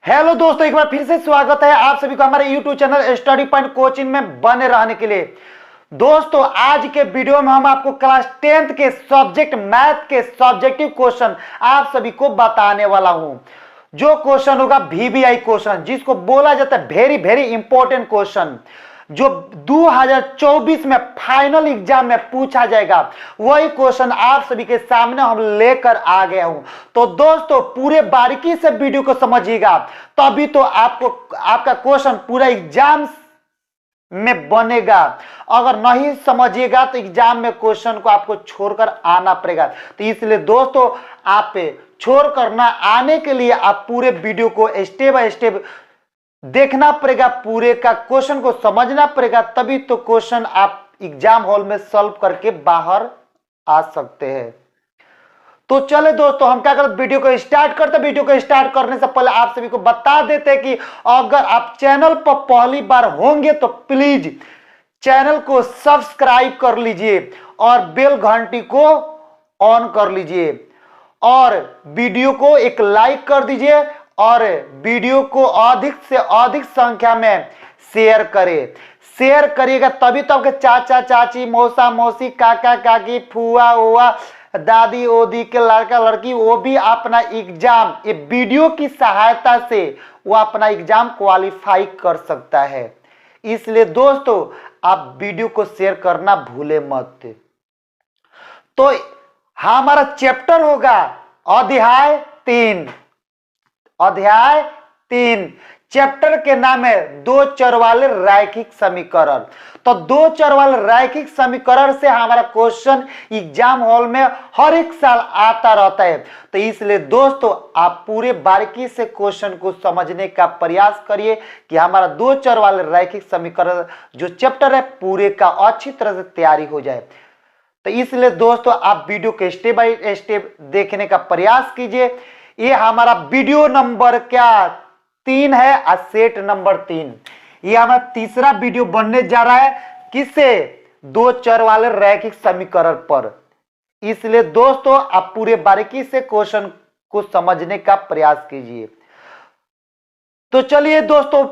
Hello दोस्तों, एक बार फिर से स्वागत है आप सभी को हमारे YouTube channel study point coaching में बने रहने के लिए। दोस्तों, आज के वीडियो में हम आपको क्लास 10th के सब्जेक्ट मैथ के सब्जेक्टिव क्वेश्चन आप सभी को बताने वाला हूं। जो क्वेश्चन होगा VBI क्वेश्चन, जिसको बोला जाता है वेरी वेरी इंपॉर्टेंट क्वेश्चन, जो 2024 में फाइनल एग्जाम में पूछा जाएगा, वही क्वेश्चन आप सभी के सामने हम लेकर आ गया हूं। तो दोस्तों, पूरे बारीकी से वीडियो को समझिएगा, तभी तो आपको आपका क्वेश्चन पूरा एग्जाम में बनेगा। अगर नहीं समझिएगा तो एग्जाम में क्वेश्चन को आपको छोड़कर आना पड़ेगा। तो इसलिए दोस्तों, आप छोड़कर ना आने के लिए आप पूरे वीडियो को स्टेप बाय स्टेप देखना पड़ेगा, पूरे का क्वेश्चन को समझना पड़ेगा, तभी तो क्वेश्चन आप एग्जाम हॉल में सॉल्व करके बाहर आ सकते हैं। तो चले दोस्तों, हम क्या करते, वीडियो को स्टार्ट करते। वीडियो को स्टार्ट करने से पहले आप सभी को बता देते हैं कि अगर आप चैनल पर पहली बार होंगे तो प्लीज चैनल को सब्सक्राइब कर लीजिए और बेल घंटी को ऑन कर लीजिए और वीडियो को एक लाइक कर दीजिए और वीडियो को अधिक से अधिक संख्या में शेयर करें। शेयर करिएगा तभी तो आपके चाचा चाची, मौसा मौसी, काका काकी, फुआ उआ, दादी ओदी के लड़का लड़की, वो भी अपना एग्जाम ये वीडियो की सहायता से वो अपना एग्जाम क्वालिफाई कर सकता है। इसलिए दोस्तों, आप वीडियो को शेयर करना भूले मत। तो हमारा चैप्टर होगा अध्याय 3। अध्याय 3 चैप्टर के नाम है दो चर वाले रैखिक समीकरण। तो दो चर वाले रैखिक समीकरण से हमारा क्वेश्चन एग्जाम हॉल में हर एक साल आता रहता है। तो इसलिए दोस्तों, आप पूरे बारीकी से क्वेश्चन को समझने का प्रयास करिए कि हमारा दो चर वाले रैखिक समीकरण जो चैप्टर है पूरे का अच्छी तरह से तैयारी हो जाए। तो इसलिए दोस्तों, आप वीडियो के स्टेप बाय स्टेप देखने का प्रयास कीजिए। ये हमारा वीडियो नंबर क्या 3 है और सेट नंबर 3। ये हमारा तीसरा वीडियो बनने जा रहा है, किससे? दो चर वाले रैखिक समीकरण पर। इसलिए दोस्तों, आप पूरे बारीकी से क्वेश्चन को समझने का प्रयास कीजिए। तो चलिए दोस्तों,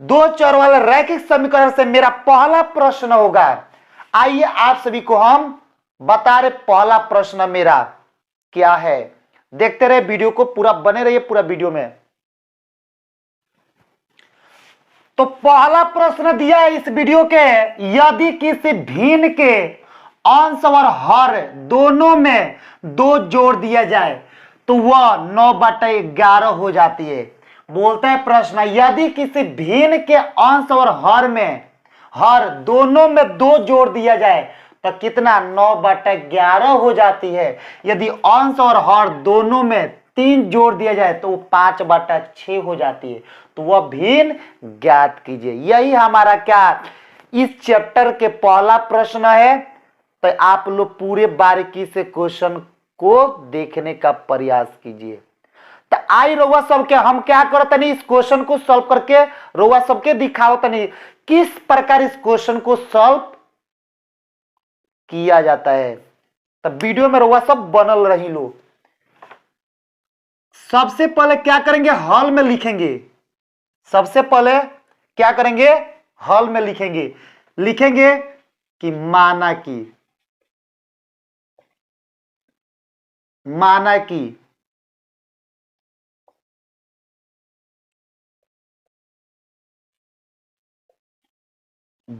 दो चर वाले रैखिक समीकरण से मेरा पहला प्रश्न होगा। आइए आप सभी को हम बता रहे पहला प्रश्न मेरा क्या है। देखते रहे वीडियो को, पूरा बने रहिए पूरा वीडियो में। तो पहला प्रश्न दिया है इस वीडियो के, यदि किसी भिन्न के अंश और हर दोनों में 2 जोड़ दिया जाए तो वह 9/11 हो जाती है। बोलता है प्रश्न, यदि किसी भिन्न के अंश और हर दोनों में 2 जोड़ दिया जाए तो कितना? 9/11 हो जाती है। यदि अंश और हर दोनों में 3 जोड़ दिया जाए तो वो 5/6 हो जाती है। तो वह भिन्न ज्ञात कीजिए। यही हमारा क्या इस चैप्टर के पहला प्रश्न है। तो आप लोग पूरे बारीकी से क्वेश्चन को देखने का प्रयास कीजिए। तो आई रउआ सबके हम क्या करते नहीं, इस क्वेश्चन को सॉल्व करके रउआ सबके दिखावत नहीं किस प्रकार इस क्वेश्चन को सॉल्व किया जाता है। तब वीडियो में रउआ सब बनल रही लो। सबसे पहले क्या करेंगे, हॉल में लिखेंगे। सबसे पहले क्या करेंगे, हॉल में लिखेंगे कि माना कि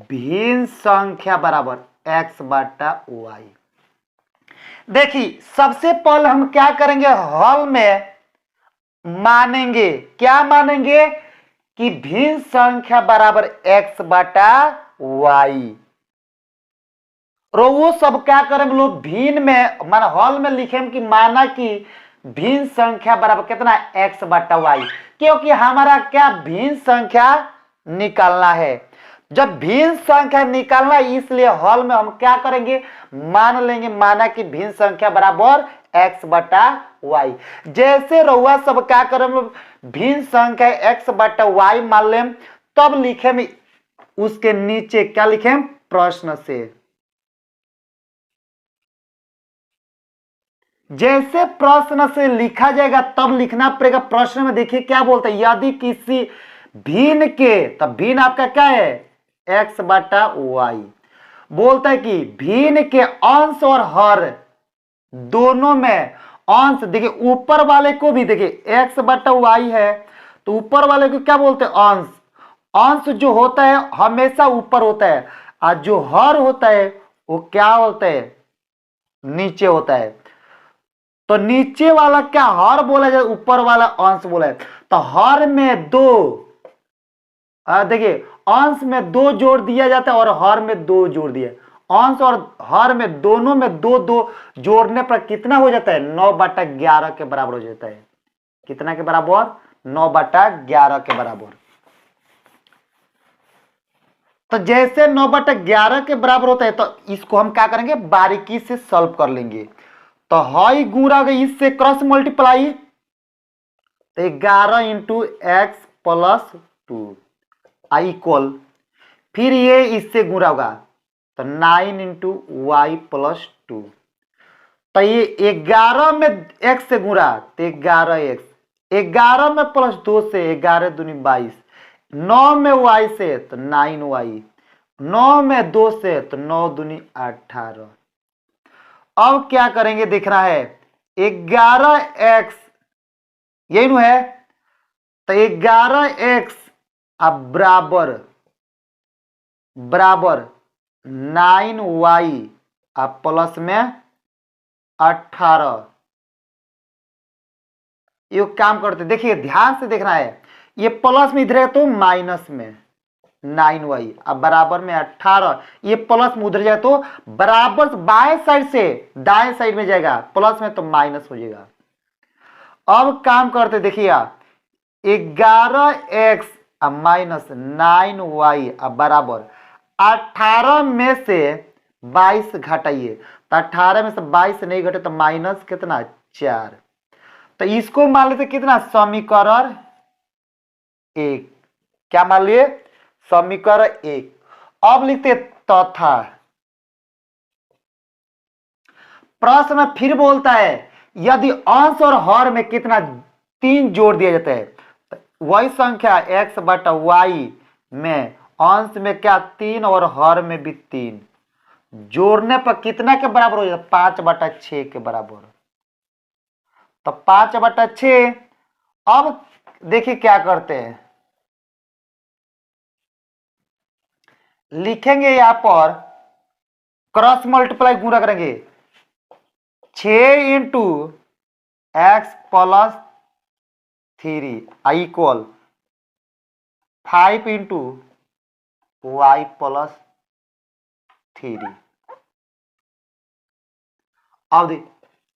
भिन्न संख्या बराबर x/y। देखिए, सबसे पहले हम क्या करेंगे, हॉल में मानेंगे। क्या मानेंगे? कि भिन्न संख्या बराबर x/y। वो सब क्या करें लोग, भिन्न में मान हॉल में लिखें कि माना कि भिन्न संख्या बराबर कितना? x/y। क्योंकि हमारा क्या भिन्न संख्या निकालना है। जब भिन्न संख्या निकालना, इसलिए हॉल में हम क्या करेंगे, मान लेंगे माना कि भिन्न संख्या बराबर x/y। जैसे रउआ सब क्या करें, भिन्न संख्या x/y मान लें, तब लिखे में उसके नीचे क्या लिखें, प्रश्न से। जैसे प्रश्न से लिखा जाएगा तब लिखना पड़ेगा। प्रश्न में देखिए क्या बोलता है, यदि किसी भिन्न के, तब भिन्न आपका क्या है, x बटा वाई। बोलता है कि भिन्न के अंश और हर दोनों में, अंश देखिए ऊपर वाले को भी देखिए x बटा वाई है, तो ऊपर वाले को क्या बोलते हैं, अंश। अंश जो होता है हमेशा ऊपर होता है, और जो हर होता है वो क्या होता है, नीचे होता है। तो नीचे वाला क्या हर बोला जाए, ऊपर वाला अंश बोला है। तो हर में दो, देखिए अंश में दो जोड़ दिया जाता है और हर में दो जोड़ दिया। अंश और हर में दोनों में दो दो जोड़ने पर कितना हो जाता है, 9/11 के बराबर हो जाता है। कितना के बराबर, 9/11 के बराबर। तो जैसे 9/11 के बराबर होता है तो इसको हम क्या करेंगे, बारीकी से सॉल्व कर लेंगे। तो हाई गुणा गई इससे क्रॉस मल्टीप्लाई, तो 11 into x plus 2 I equal, फिर ये इससे गुणा होगा तो 9 इंटू वाई प्लस 2। तो ये 11 में x से गुणा तो 11x, 11 में प्लस 2 से 11 दूनी 22, 9 में y से तो 9y, 9 में 2 से तो 9 दूनी 18। अब क्या करेंगे दिख रहा है, 11x यही नु है, तो 11x अब बराबर बराबर 9y अब प्लस में 18। ये काम करते देखिए ध्यान से देखना है, ये प्लस में इधर है तो माइनस में 9y अब बराबर में 18, ये प्लस में उधर जाए तो बराबर बाएं साइड से दाएं साइड में जाएगा, प्लस में तो माइनस हो जाएगा। अब काम करते देखिए 11x अब माइनस 9y अब बराबर 18 में से 22 घटाइए, तो 18 में से 22 नहीं घटे तो माइनस कितना 4। तो इसको मान लेते कितना, समीकरण 1। क्या मान लिए, समीकरण 1। अब लिखते तथा, प्रश्न में फिर बोलता है यदि अंश और हर में कितना 3 जोड़ दिया जाता है, तो वही संख्या x बटा वाई में अंश में क्या 3 और हर में भी 3 जोड़ने पर कितना के बराबर हो जाता, 5/6 के बराबर। तो 5/6। अब देखिए क्या करते हैं, लिखेंगे यहां पर क्रॉस मल्टीप्लाई गुणा करेंगे, 6 into x plus 3 I equal 5 into Y plus 3। अब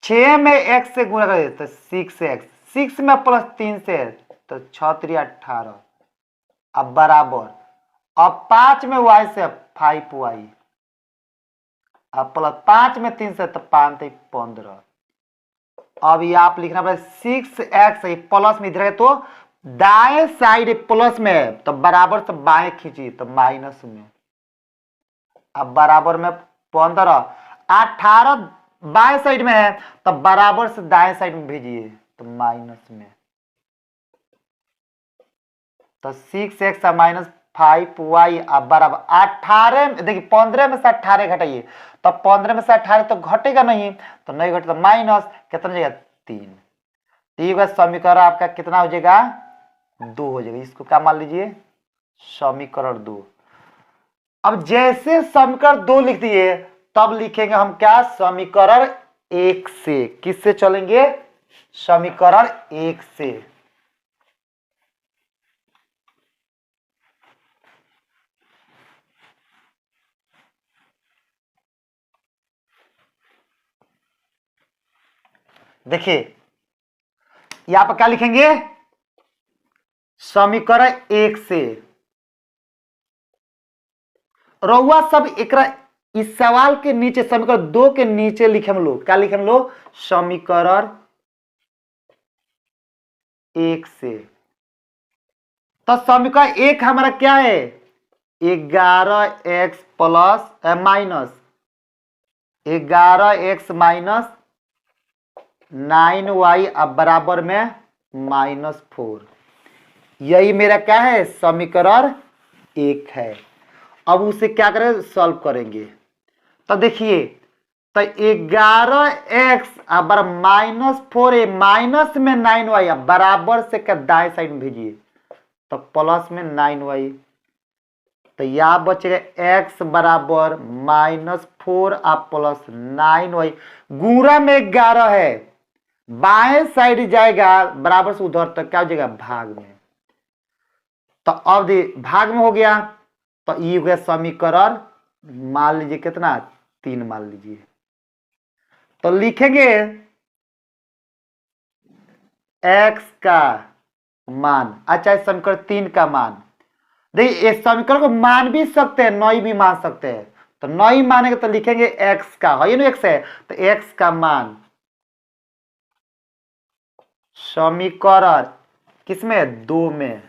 6 में x से गुणा कर तो 6x, 6 में प्लस 3 से तो 6×3 18 अब बराबर, अब 5 में y से 5y अब प्लस 5 में 3 से तो 5 15। अब ये आप लिखना पड़ेगा 6x प्लस में इधर है तो दाएं साइड प्लस में है तो बराबर से बाएं खींची तो माइनस में, अब बराबर में 15, 18 बाएं साइड में है तो बराबर से दाएं साइड में भेजिए तो माइनस में, तो 6x माइनस 5y अब बराबर 18। देखिए 15 में से 18 घटाइए तो 15 में से 18 तो घटेगा नहीं, तो नहीं घटे तो माइनस कितना हो जाएगा 3। तो समीकरण आपका कितना हो जाएगा 2 हो जाएगा। इसको क्या मान लीजिए, समीकरण 2। अब जैसे समीकरण 2 लिख दिए तब लिखेंगे हम क्या, समीकरण 1 से। किससे चलेंगे, समीकरण 1 से। देखिए यहां पर क्या लिखेंगे, समीकरण 1 से। रउआ सब एकरा इस सवाल के नीचे समीकरण 2 के नीचे लिखे हम लोग, क्या लिखे हम लोग, समीकरण 1 से। तो समीकरण 1 हमारा क्या है, 11x plus minus 11x minus 9y अब बराबर में -4। यही मेरा क्या है, समीकरण 1 है। अब उसे क्या करें, सॉल्व करेंगे। तो देखिए, तो 11x अब -4, माइनस में 9y बराबर से क्या दाएं साइड में भेजिए, तो प्लस में 9y। तो यहां बचेगा x बराबर -4 आप प्लस 9y, गुणा में 11 है, बाएं साइड जाएगा बराबर से उधर तक, क्या हो जाएगा, भाग में। तो अब भाग में हो गया, तो ये हो गया समीकरण, मान लीजिए कितना, 3 मान लीजिए। तो लिखेंगे x का मान, अच्छा इस समीकरण 3 का मान, देखिए इस समीकरण को मान भी सकते हैं, नई भी मान सकते हैं। तो नई मानेंगे तो लिखेंगे x का, है ना, x है, तो x का मान समीकरण किसमें, 2 में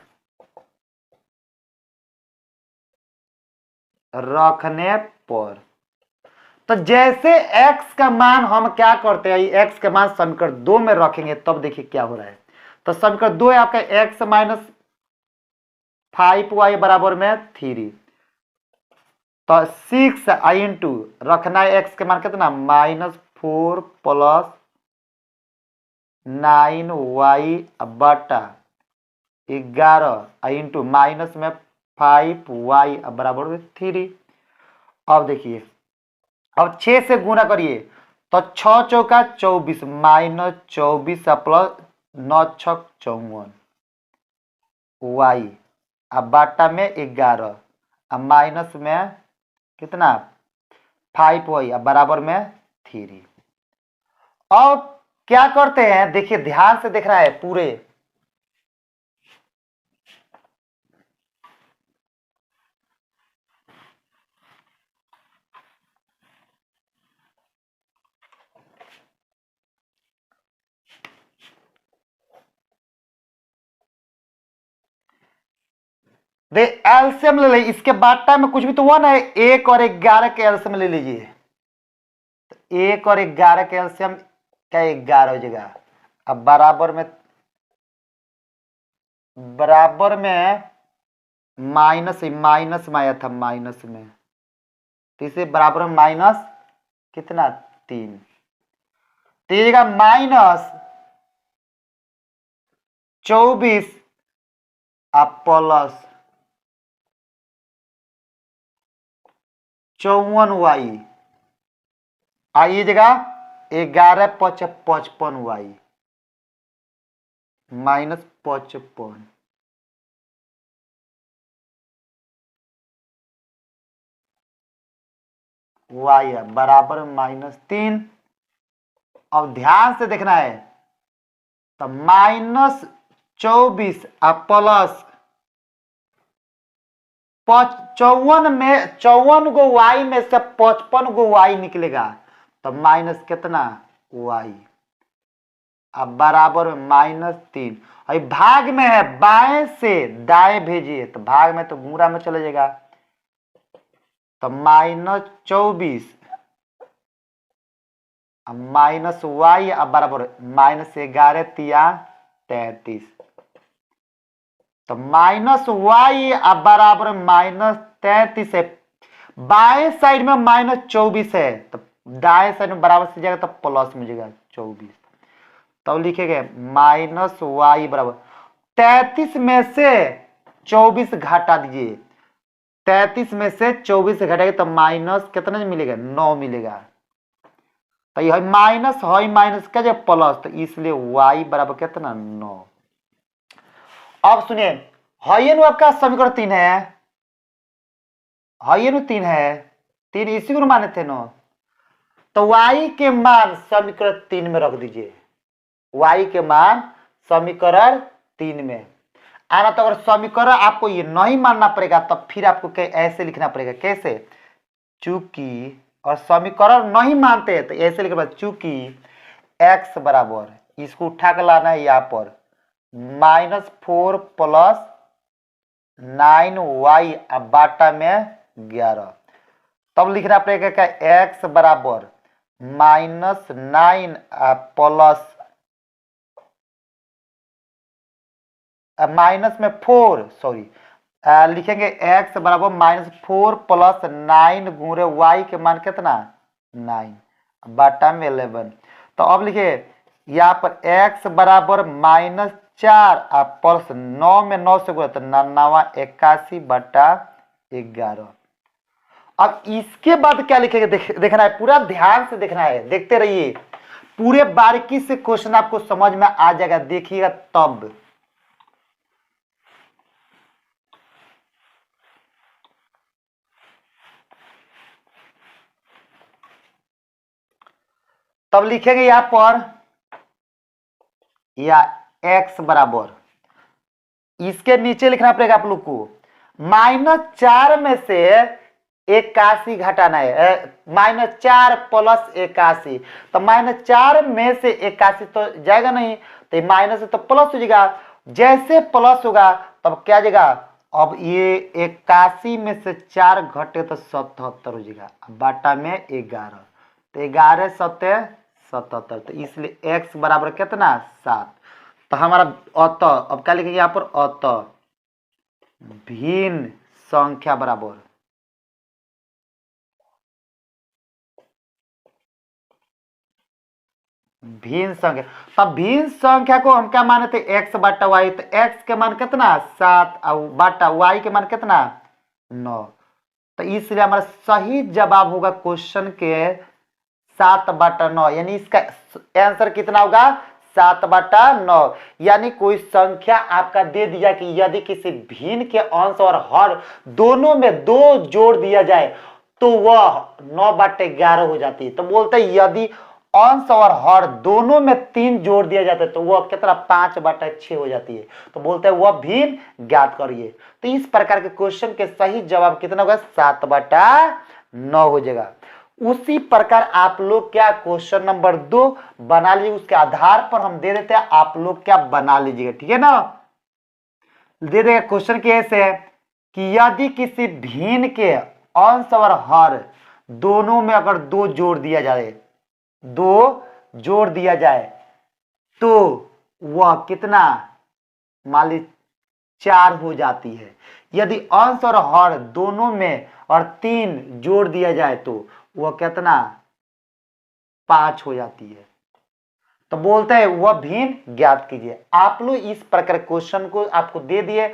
रखने पर। तो जैसे x का मान हम क्या करते हैं, x का मान समीकरण 2 में रखेंगे, तब देखिए क्या हो रहा है। तो समीकरण 2 है आपका x माइनस 5y बराबर में 3। तो 6 इंटू रखना है x के मान कितना, -4 प्लस 9y बटा 11 इंटू माइनस में 5y बराबर में 3। अब देखिए, अब 6 से गुना करिए, तो 6 चौका 24 -24 प्लस 9 छक 54 y अब बाटा में 11 अब माइनस में कितना 5y अब बराबर में 3। अब क्या करते हैं, देखिए ध्यान से देख रहा है पूरे, एलसीएम ले ले, इसके बाटा में कुछ भी तो 1 है, 1 और 11 के एलसीएम ले लीजिए। तो 1 और 11 के एलसीएम क्या 11 हो जाएगा, अब बराबर में माइनस में आया था, माइनस में, तो इसे बराबर में माइनस कितना 3, तो ये -24 अब प्लस 54y आइए जगह 11 5 55y -55 y बराबर -3। अब ध्यान से देखना है, तो -24 अब प्लस 54 में 54 गो y में से 55 गो y निकलेगा, तो माइनस कितना y अब बराबर में -3। अभी भाग में है, बाएं से दाएं भेजिए, तो भाग में तो गुणा में चले जाएगा, तो -24 अब माइनस y अब बराबर -11 तिया 33, तो -y अब बराबर -33 है, बाएं साइड में -24 है, तो दाएं साइड में बराबर से जाएगा तो प्लस में जाएगा 24, तो लिखेंगे -y बराबर 33 में से 24 घटा दीजिए, 33 में से 24 घटाएगा तो माइनस कितना मिलेगा 9 मिलेगा, तो यह माइनस है माइनस का जब प्लस, तो इसलिए y बराबर कितना 9। अब सुनिए, है आपका समीकरण 3 है, 3 है, 3 इसी को माने थे ना, तो y के मान समीकरण 3 में रख दीजिए, y के मान समीकरण 3 में आना। तो अगर समीकरण आपको ये नहीं मानना पड़ेगा, तब फिर आपको ऐसे लिखना पड़ेगा, कैसे, चूंकि, और समीकरण नहीं मानते तो ऐसे लिखना पड़ेगा, चूंकि x बराबर, इसको उठा कर लाना है यहाँ पर -4 प्लस 9y अब बाटा में 11, तब लिखना पड़ेगा क्या x बराबर -9 प्लस माइनस में 4 सॉरी लिखेंगे x बराबर -4 प्लस 9 गुणे y के मान कितना 9 बटा में 11। तो अब लिखिए यहाँ पर x बराबर -4 प्लस 9 में 9 से गुणा तो 9 81 बटा 11। अब इसके बाद क्या लिखेंगे देखना है, पूरा ध्यान से देखना है, देखते रहिए, पूरे बारीकी से क्वेश्चन आपको समझ में आ जाएगा, देखिएगा तब। तब लिखेंगे यहां पर या x बराबर, इसके नीचे लिखना पड़ेगा आप लोग को, -4 में से 81 घटाना है, -4 प्लस 81। तो -4 में से 81 तो जाएगा नहीं, तो माइनस है तो प्लस हो जाएगा, जैसे प्लस होगा तब क्या जाएगा, अब ये 81 में से 4 घटे तो 77 हो जाएगा बटा में 11। तो 11 7 77, तो इसलिए x बराबर कितना 7। तो हमारा अतः अब क्या लिखेंगे यहाँ पर, अतः भिन्न संख्या बराबर भिन्न संख्या। तब भिन्न संख्या को हम क्या माने थे, x बटा y, तो x के मान कितना 7 और बटा y के मान कितना 9। तो इसलिए हमारा सही जवाब होगा क्वेश्चन के 7 बटा 9, यानी इसका आंसर कितना होगा 7 बटा 9। यानी कोई संख्या आपका दे दिया कि यदि किसी भिन्न के अंश और हर दोनों में 2 जोड़ दिया जाए तो वह 9 बटे 11 हो जाती है। तो बोलते हैं यदि अंश और हर दोनों में 3 जोड़ दिया जाता है तो वह कितना 5 बटा 6 हो जाती है। तो बोलते हैं वह भिन्न ज्ञात करिए। तो इस प्रकार के क्वेश्चन के सही जवाब कितना होगा 7 बटा 9 हो जाएगा। उसी प्रकार आप लोग क्या क्वेश्चन नंबर 2 बना लीजिए, उसके आधार पर हम दे देते हैं, आप लोग क्या बना लीजिएगा, ठीक है ना। दे देगा क्वेश्चन के ऐसे है कि यदि किसी भिन्न के अंश और हर दोनों में अगर 2 जोड़ दिया जाए, 2 जोड़ दिया जाए तो वह कितना मान ली 4 हो जाती है। यदि अंश और हर दोनों में और 3 जोड़ दिया जाए तो वह कितना 5 हो जाती है। तो बोलते हैं वह भिन्न ज्ञात कीजिए। आप लोग इस प्रकार क्वेश्चन को आपको दे दिए,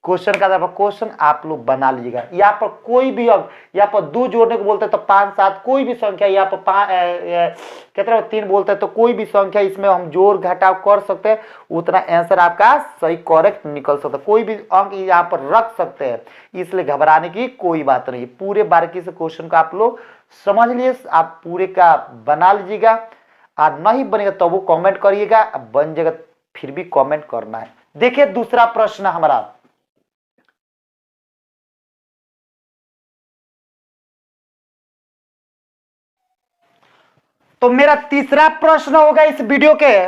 क्वेश्चन का क्वेश्चन आप लोग बना लीजिएगा। यहाँ पर कोई भी, अब यहाँ पर 2 जोड़ने को बोलते हैं तो 5 7 कोई भी संख्या, यहाँ पर कितना 3 बोलते हैं तो कोई भी संख्या इसमें हम जोड़ घटाव कर सकते हैं, उतना आंसर आपका सही करेक्ट निकल सकता है। कोई भी अंक यहाँ पर रख सकते हैं, इसलिए घबराने की कोई बात नहीं। पूरे बारीकी से क्वेश्चन को आप लोग समझ लिए, आप पूरे का बना लीजिएगा। और नहीं बनेगा तो वो कमेंट करिएगा, बन जाएगा फिर भी कमेंट करना है। देखिए दूसरा प्रश्न हमारा, तो मेरा तीसरा प्रश्न होगा इस वीडियो के,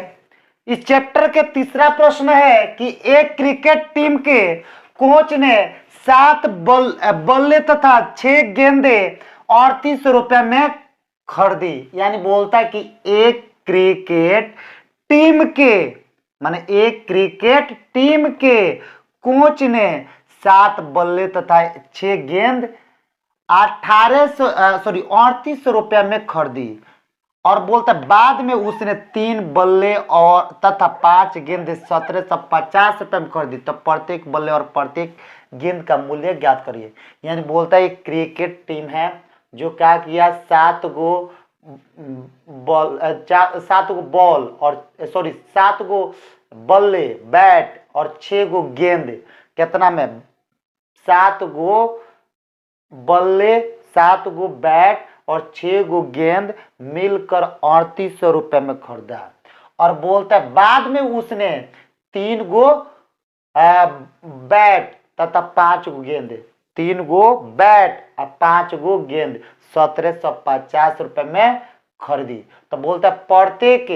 इस चैप्टर के तीसरा प्रश्न है कि एक क्रिकेट टीम के कोच ने 7 बल्ले तथा 6 गेंदे 38 रुपए में खरीदी। यानी बोलता है कि एक क्रिकेट टीम के, माने एक क्रिकेट टीम के कोच ने 7 बल्ले तथा 6 गेंद 38 रुपया में खरीदी, और बोलता बाद में उसने 3 बल्ले और तथा 5 गेंद 1750 रुपए में खरीदी। तो प्रत्येक बल्ले और प्रत्येक गेंद का मूल्य ज्ञात करिए। यानी बोलता है एक क्रिकेट टीम है जो क्या किया, 7 गो बॉल और 7 गो बल्ले बैट और 6 गो गेंद, कितना में 7 गो बल्ले 7 गो बैट और 6 गो गेंद मिलकर 3800 रुपए में खरीदा। और बोलता है बाद में उसने 3 गो बैट तथा 5 गो गेंद, 3 गो बैट और 5 गो गेंद 1750 रुपए में खरीदी। तो बोलता है प्रत्येक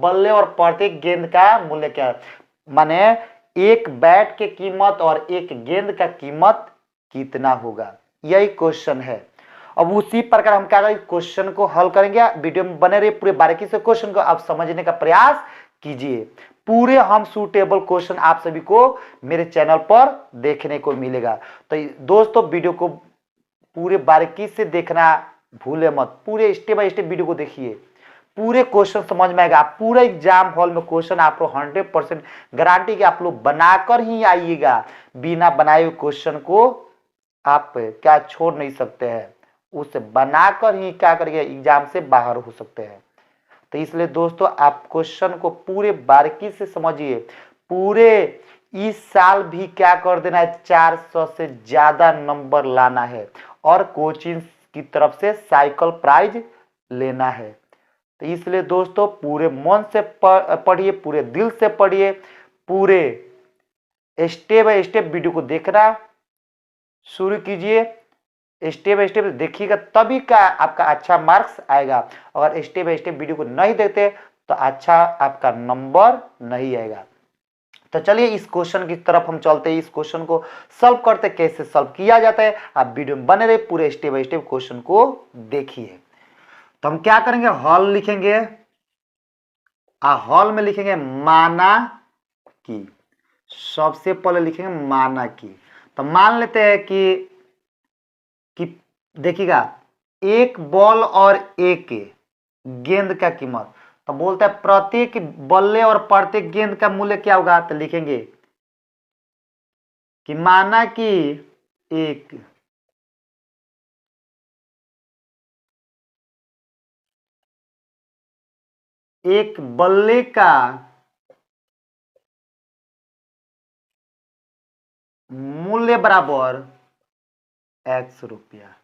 बल्ले और प्रत्येक गेंद का मूल्य क्या है, माने एक बैट की कीमत और एक गेंद का कीमत कितना होगा, यही क्वेश्चन है। अब उसी प्रकार हम क्या करेंगे, क्वेश्चन को हल करेंगे। वीडियो में बने रहिए, पूरे बारीकी से क्वेश्चन को आप समझने का प्रयास कीजिए। पूरे हम सूटेबल क्वेश्चन आप सभी को मेरे चैनल पर देखने को मिलेगा। तो दोस्तों वीडियो को पूरे बारीकी से देखना भूले मत, पूरे स्टेप बाय स्टेप वीडियो को देखिए, पूरे क्वेश्चन समझ में आएगा। पूरे एग्जाम हॉल में क्वेश्चन आपको 100% गारंटी कि आप लोग बनाकर ही आइएगा। बिना बनाए हुए क्वेश्चन को आप क्या छोड़ नहीं सकते हैं, उसे बनाकर ही क्या करिए एग्जाम से बाहर हो सकते हैं। तो इसलिए दोस्तों आप क्वेश्चन को पूरे बारीकी से समझिए। पूरे इस साल भी क्या कर देना है, 400 से ज्यादा नंबर लाना है और कोचिंग की तरफ से साइकिल प्राइज लेना है। तो इसलिए दोस्तों पूरे मन से पढ़िए, पूरे दिल से पढ़िए, पूरे स्टेप बाय स्टेप वीडियो को देखना शुरू कीजिए। स्टेप बाय स्टेप देखिएगा तभी का आपका अच्छा मार्क्स आएगा। अगर स्टेप बाय स्टेप वीडियो को नहीं देखते तो अच्छा आपका नंबर नहीं आएगा। तो चलिए इस क्वेश्चन की तरफ हम चलते हैं। इस क्वेश्चन को सॉल्व करते, कैसे सॉल्व किया जाता है आप वीडियो में बने रहे, पूरे स्टेप बाय स्टेप क्वेश्चन को देखिए। तो हम क्या करेंगे, हॉल लिखेंगे। हॉल में लिखेंगे माना कि, सबसे पहले लिखेंगे माना कि। तो मान लेते हैं कि देखिएगा एक बॉल और एक गेंद का कीमत, तो बोलता है प्रत्येक बल्ले और प्रत्येक गेंद का मूल्य क्या होगा। तो लिखेंगे कि माना कि एक बल्ले का मूल्य बराबर X रुपया।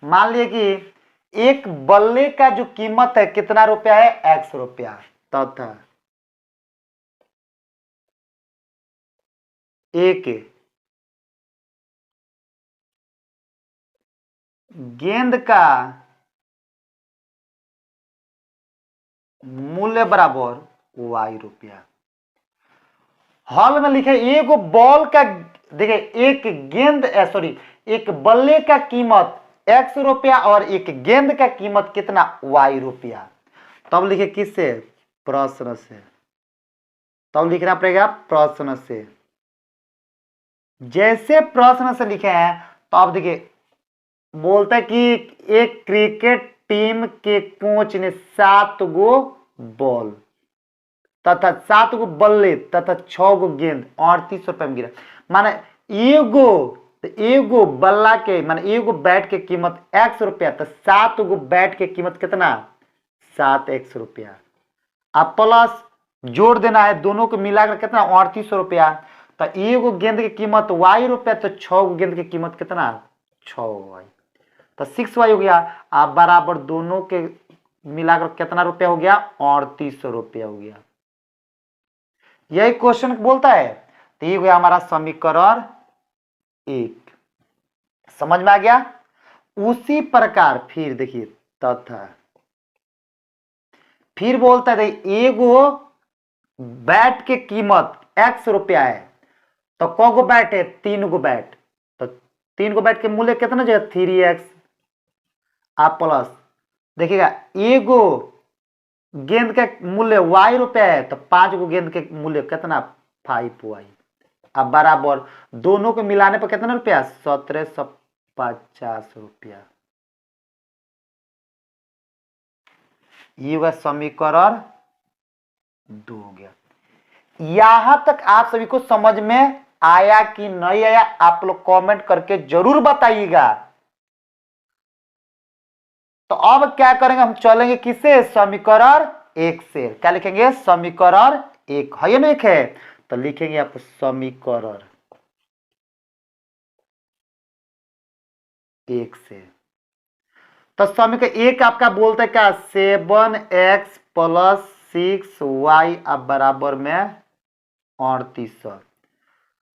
मान लिया कि एक बल्ले का जो कीमत है कितना रुपया है, X रुपया, तथा एक गेंद का मूल्य बराबर Y रुपया। हॉल में लिखे एक बॉल का, देखिए एक गेंद एक बल्ले का कीमत X रुपया और एक गेंद का कीमत कितना, Y रुपया। तब लिखे किससे, प्रश्न से। तब लिखना पड़ेगा प्रश्न से। जैसे प्रश्न से लिखे हैं तो अब देखिए बोलता है कि एक क्रिकेट टीम के कोच ने 7 गो बॉल तथा 7 गो बल्ले तथा 6 गो गेंद 38 रुपए में गिरा। माने एगो बल्ला के माने एगो बैट के कीमत X रुपया, तो 7 गो बैट के कीमत कितना, 7X रुपया। अब प्लस जोड़ देना है, दोनों को मिलाकर कितना 38 रुपया। तो एगो गेंद की कीमत Y रुपया, तो 6 गो गेंद की कीमत कितना 6Y, तो 6Y हो गया। आप बराबर दोनों के मिलाकर कितना रुपया हो गया, 38 रुपया हो गया। यही क्वेश्चन बोलता है। तो ये हो गया हमारा समीकरण 1। समझ में आ गया। उसी प्रकार फिर देखिए तथा, फिर बोलता है एगो बैट के कीमत X रुपया है, तो कौ गो बैट है, 3 गो बैट, तो 3 गो बैट के मूल्य कितना जो है 3X। आप प्लस देखिएगा एगो गेंद का मूल्य Y रुपया है, तो 5 गो गेंद के मूल्य कितना 5Y। अब बराबर दोनों को मिलाने पर कितना रुपया, 1750 रुपया। ये हुआ समीकरण 2 हो गया। यहां तक आप सभी को समझ में आया कि नहीं आया, आप लोग कमेंट करके जरूर बताइएगा। तो अब क्या करेंगे, हम चलेंगे किससे, समीकरण 1 से। क्या लिखेंगे, समीकरण 1 है ना, 1 है तो लिखेंगे आप समीकरण 1 से। तो समीकरण 1 आपका बोलता है क्या, 7X + 6Y अब बराबर में 38।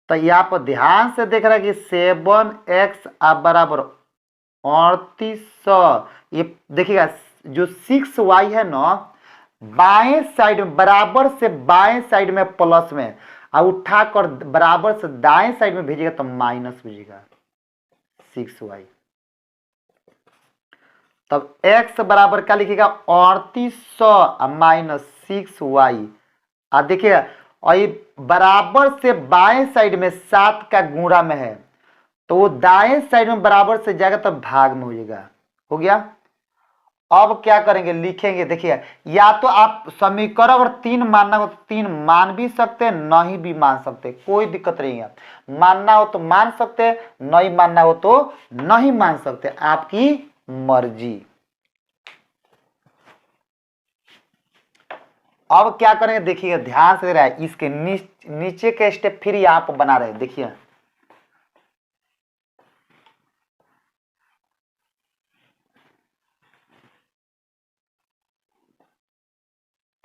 तो यहाँ पर ध्यान से देख रहा है कि 7X अब बराबर 38। ये देखिएगा जो 6Y है ना, बाएं साइड में बराबर से बाएं साइड में प्लस में, अब उठाकर बराबर से दाएं साइड में भेजिएगा तो माइनस भेजिएगा 6Y। तब x बराबर क्या लिखेगा 3800 माइनस 6y। देखिए और ये बराबर से बाएं साइड में 7 का गुणा में है तो वो दाएं साइड में बराबर से जाएगा तब भाग में हो जाएगा। हो गया। अब क्या करेंगे लिखेंगे, देखिए या तो आप समीकरण अगर 3 मानना हो तो 3 मान भी सकते हैं, नहीं भी मान सकते, कोई दिक्कत नहीं है। मानना हो तो मान सकते हैं, नहीं मानना हो तो नहीं मान सकते, आपकी मर्जी। अब क्या करेंगे देखिए ध्यान से रहा है, इसके नीचे के स्टेप फिर यहां पर बना रहे, देखिए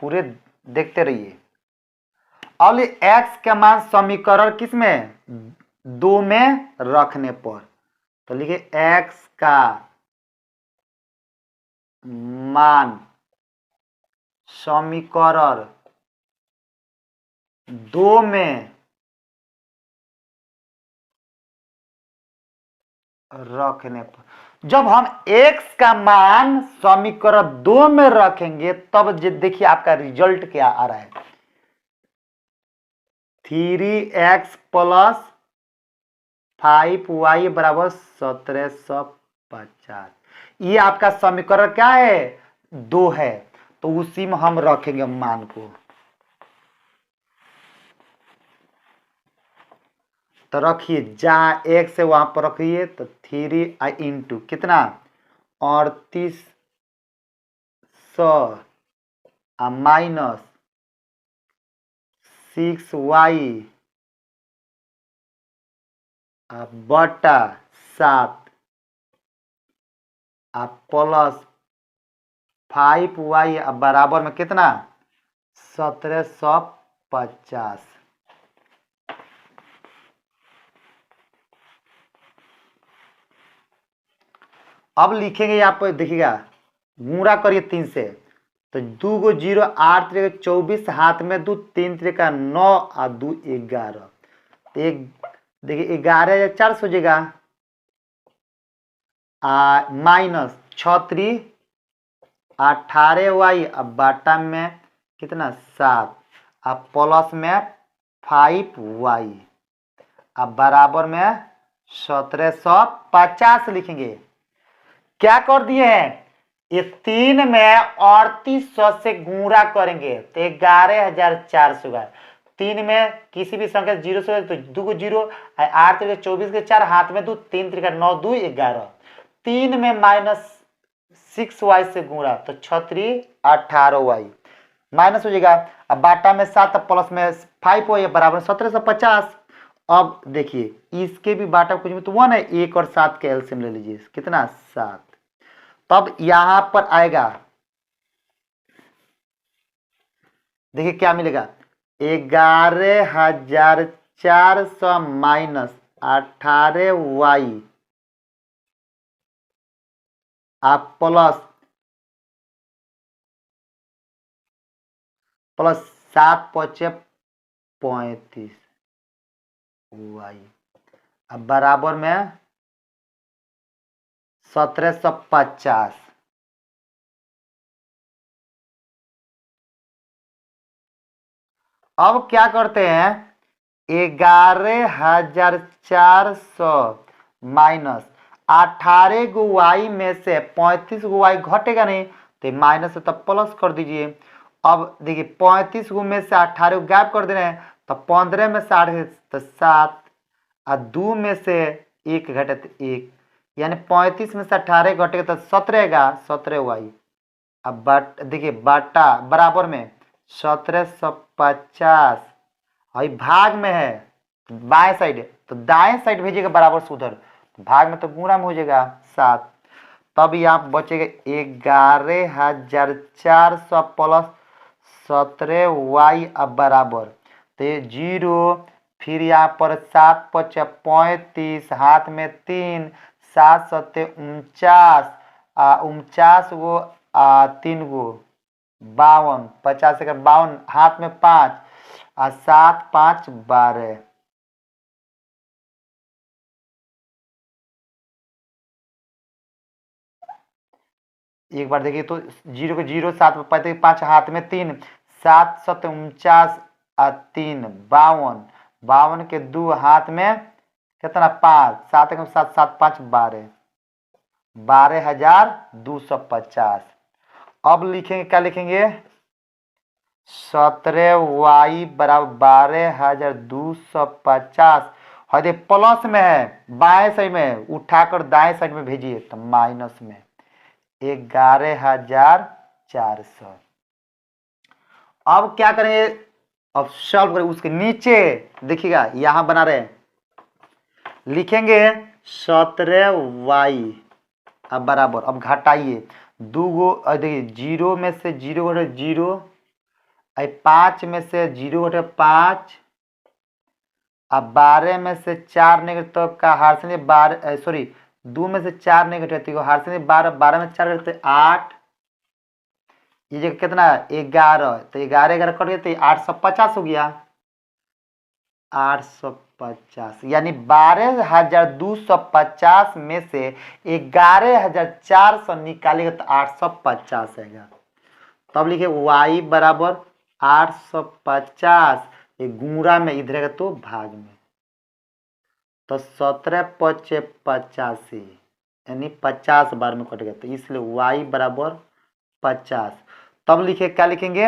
पूरे देखते रहिए। अब x का मान समीकरण किस में 2 में रखने पर तो लिखिए x का मान समीकरण 2 में रखने पर, जब हम x का मान समीकरण 2 में रखेंगे तब देखिए आपका रिजल्ट क्या आ रहा है, 3x प्लस 5y बराबर 1750। ये आपका समीकरण क्या है 2 है, तो उसी में हम रखेंगे मान को। तो रखिए जहां x से वहां पर रखिए तो 3 इंटू कितना 3800 माइनस 6y बटा 7 प्लस 5y बराबर में कितना 1750। अब लिखेंगे यहाँ पर देखिएगा गुणा करिए 3 से तो 2 गो 0 8 3 24 हाथ में 2 3 3 9 और 2 11 एक देखिए 11,400 हो जाएगा माइनस 6 18y अब बाटा में कितना 7 अब प्लस में 5y अब बराबर में 1750 लिखेंगे। क्या कर दिए हैं ये 3 में 3800 से गुणा करेंगे तो 11,400 का, 3 में किसी भी संख्या 0 से तो 2 को 0 8 3 24 के 4 हाथ में 2 3 3 9 2 11 3 में माइनस 6y से गुणा तो 6 18y माइनस हो जाएगा अब बाटा में 7 प्लस में 5y बराबर 1750। अब देखिए इसके भी बाटा कुछ भी तो 1 है 1 और 7 के एलसीएम ले लीजिए कितना 7। तब यहां पर आएगा देखिए क्या मिलेगा 11,400 माइनस 18y आप प्लस 7 पचे 35 y अब बराबर में 1750। अब क्या करते हैं 11,400 माइनस 18 गो y में से 35 गो y घटेगा नहीं तो माइनस है तब प्लस कर दीजिए। अब देखिए 35 गो में से 18 को गैप कर दे रहे हैं तो 15 में 60 तो 7 और 2 में से 1 घटे तो 1 यानी 35 में से 18 घटेगा तो 17 का 17y अब देखिए बाटा बराबर में 1750 और भाग में है बाएं साइड तो दाएं साइड भेजिएगा बराबर से उधर भाग में तो गुणा में हो जाएगा 7। तब यहाँ बचेगा 11,400 प्लस 17y अब बराबर तो ये 0 फिर यहाँ पर 7 पचे 35 हाथ में 3 7 सत्ते 49 49 गो 3 गो 52 50 का 52 हाथ में 5 और 7 5 12 एक बार देखिए तो 0 के 0 7 पैंतीस 5 हाथ में 3 7 7 49 और 3 52 52 के 2 हाथ में कितना 5 7 1 7 7 5 12 12,250। अब लिखेंगे क्या लिखेंगे 17y बराबर 12,250 और ये प्लस में है बाएं साइड में उठाकर दाएं साइड में भेजिए तो माइनस में 11,400। अब क्या करेंगे अब सॉल्व करें उसके नीचे देखिएगा यहां बना रहे लिखेंगे 17y अब बराबर अब घटाइए 2 गो देखिए 0 में से 0 घटे 0 5 में से 0 घटे 5 अब 12 में से 4 नहीं घटे तो का हार्सनी 12 सॉरी 2 में से 4 नहीं घटे तो हार्सनी 12 12 में 4 घटे 8 ये जगह कितना 11 तो 11 11 कट गया तो 850 हो गया 850 यानी 12,250 में से 11,400 निकालेगा तो 850 आएगा। तब लिखे y बराबर 850 ये गुणा में इधर का तो भाग में तो 17 पचे 85 यानी 50 बार में कट गया तो इसलिए y बराबर 50। तब लिखे क्या लिखेंगे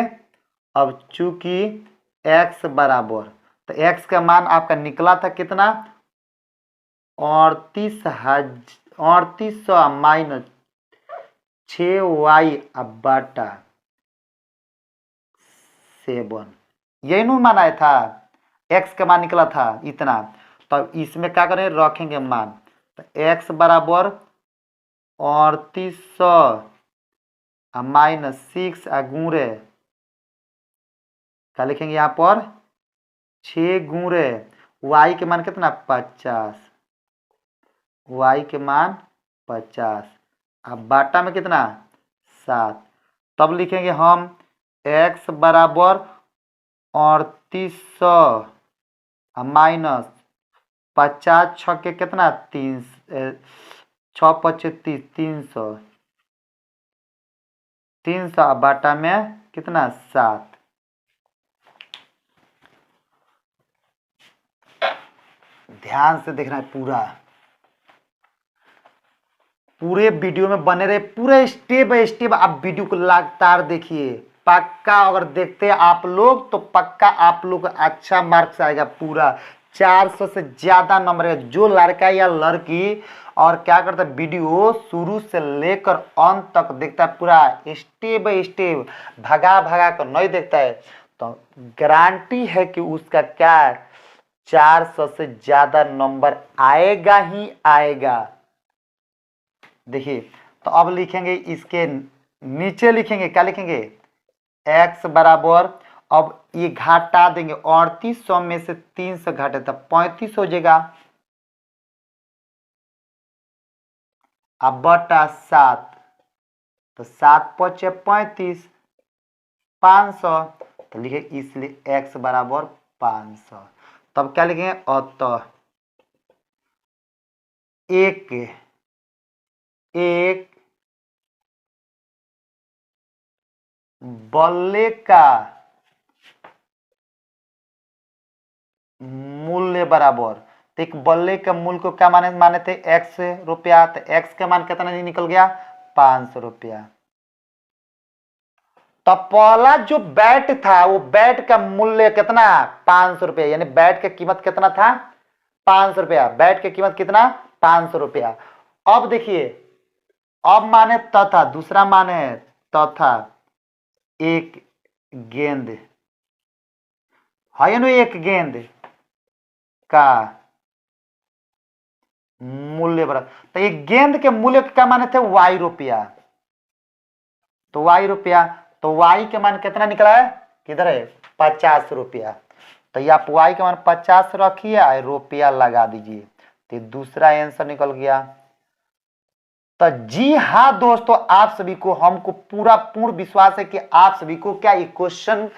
अब चूंकि x बराबर तो x का मान आपका निकला था कितना 3800 माइनस 6y बटा 7 यही नहीं माना था x का मान निकला था इतना। तो इसमें क्या करें रखेंगे मान तो x बराबर 3800 माइनस 6 गुणे क्या लिखेंगे यहाँ पर 6 गुणे y के मान कितना 50 y के मान 50 अब बाटा में कितना 7। तब लिखेंगे हम x बराबर 3800 माइनस 50 छक्के कितना 3 6 25 300 300 बाटा में कितना 7। ध्यान से देखना है पूरे वीडियो में बने रहे पूरे स्टेप बाय स्टेप आप वीडियो को लगातार देखिए पक्का अगर देखते हैं आप लोग तो पक्का आप लोग अच्छा मार्क्स आएगा पूरा 400 से ज्यादा नंबर है। जो लड़का या लड़की और क्या करता है वीडियो शुरू से लेकर अंत तक देखता है पूरा स्टेप बाय स्टेप भगा भगा कर नहीं देखता है तो गारंटी है कि उसका क्या 400 से ज्यादा नंबर आएगा ही आएगा। देखिए तो अब लिखेंगे इसके नीचे लिखेंगे क्या लिखेंगे x बराबर अब ये घटा देंगे 3800 में से 300 घटे तो 35 हो जाएगा अब बटा 7 तो 7 पचे 35 500 तो लिखे इसलिए x बराबर 500। तब क्या लिखेंगे अतः एक बल्ले का मूल्य बराबर तो एक बल्ले का मूल्य को क्या माने थे x रुपया तो x का मान कितना निकल गया 500 रुपया। तो पहला जो बैट था वो बैट का मूल्य कितना 500 रुपया यानी बैट की कीमत कितना था 500 रुपया बैट की कीमत कितना 500 रुपया। अब देखिए अब माने तथा दूसरा माने है तथा एक गेंद है ना एक गेंद का मूल्य बराबर तो एक गेंद के मूल्य का माने थे y रुपया तो y रुपया तो y के मान कितना निकला है किधर है 50 रुपया। तो ये आप y के मान 50 रखिए रुपया लगा दीजिए तो दूसरा आंसर निकल गया। तो जी हाँ दोस्तों आप सभी को हमको पूर्ण विश्वास है कि आप सभी को क्या ये क्वेश्चन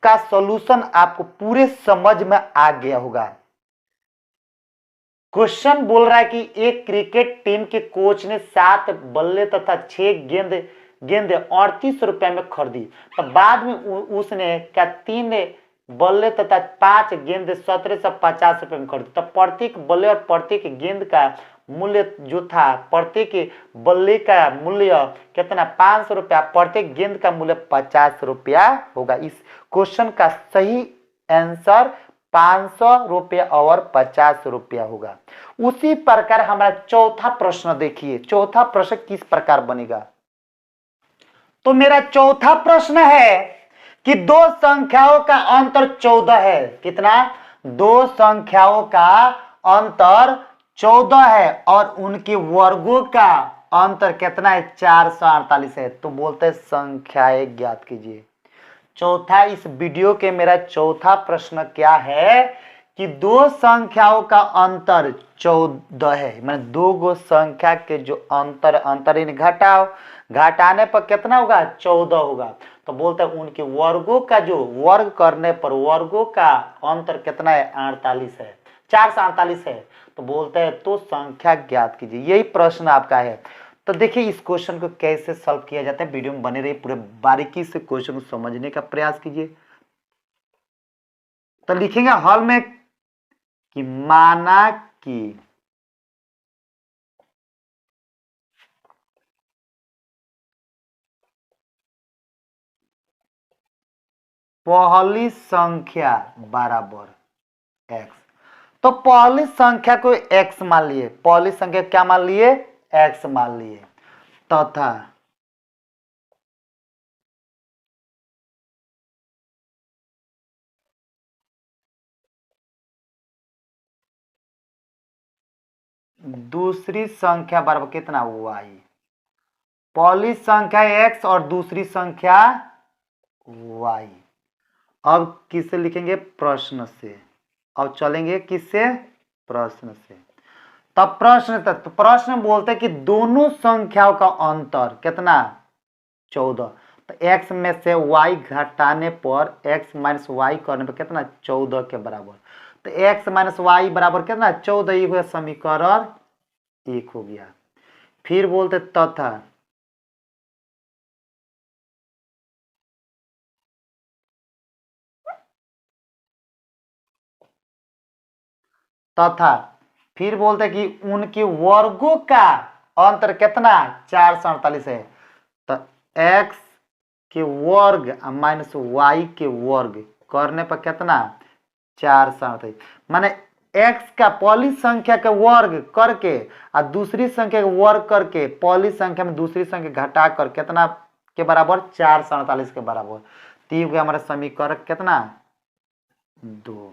का सॉल्यूशन आपको पूरे समझ में आ गया होगा। क्वेश्चन बोल रहा है कि एक क्रिकेट टीम के कोच ने 7 बल्ले तथा 6 गेंद गेंदे 38 रुपया में खरीदी। तो बाद में उसने क्या 3 बल्ले तथा 5 गेंद 1750 रुपये में खरीदी। तो प्रत्येक बल्ले और प्रत्येक गेंद का मूल्य जो था, प्रत्येक बल्ले का मूल्य कितना 500 रुपया, प्रत्येक गेंद का मूल्य 50 रुपया होगा। इस क्वेश्चन का सही आंसर 500 रुपया और 50 रुपया होगा। उसी प्रकार हमारा चौथा प्रश्न देखिए, चौथा प्रश्न किस प्रकार बनेगा। तो मेरा चौथा प्रश्न है कि दो संख्याओं का अंतर 14 है। कितना? दो संख्याओं का अंतर 14 है और उनके वर्गों का अंतर कितना है? 448 है। तो बोलते हैं संख्याएं ज्ञात कीजिए। चौथा, इस वीडियो के मेरा चौथा प्रश्न क्या है कि दो संख्याओं का अंतर 14 है। मैंने दो गो संख्या के जो अंतर इन घटाओ, घटाने पर कितना होगा? 14 होगा। तो बोलते हैं उनके वर्गों का जो वर्ग करने पर वर्गों का अंतर कितना है? 48 है, 448 है। तो बोलते हैं तो संख्या ज्ञात कीजिए। यही प्रश्न आपका है। तो देखिए इस क्वेश्चन को कैसे सॉल्व किया जाता है, वीडियो में बने रहिए, पूरे बारीकी से क्वेश्चन को समझने का प्रयास कीजिए। तो लिखेंगे हल में कि माना कि पहली संख्या बराबर x। तो पहली संख्या को x मान लिए, पहली संख्या क्या मान लिए? x मान लिए, तथा दूसरी संख्या बराबर कितना? y। पहली संख्या x और दूसरी संख्या y। अब किससे लिखेंगे? प्रश्न से। अब चलेंगे किससे? प्रश्न से। तब प्रश्न बोलते हैं कि दोनों संख्याओं का अंतर कितना? 14। तो x में से y घटाने पर, x माइनस वाई करने पर कितना? 14 के बराबर। तो x माइनस वाई बराबर कितना? 14। ये हुआ समीकरण 1 हो गया। फिर बोलते तथा फिर बोलते कि उनके वर्गों का अंतर कितना? 448 है। तो x के वर्ग माइनस वाई के वर्ग करने पर कितना? 448। माने x का पहली संख्या का वर्ग करके और दूसरी संख्या का वर्ग करके पहली संख्या में दूसरी संख्या घटा कर कितना के बराबर? 448 के बराबर। तो ये हमारा समीकरण कितना? 2।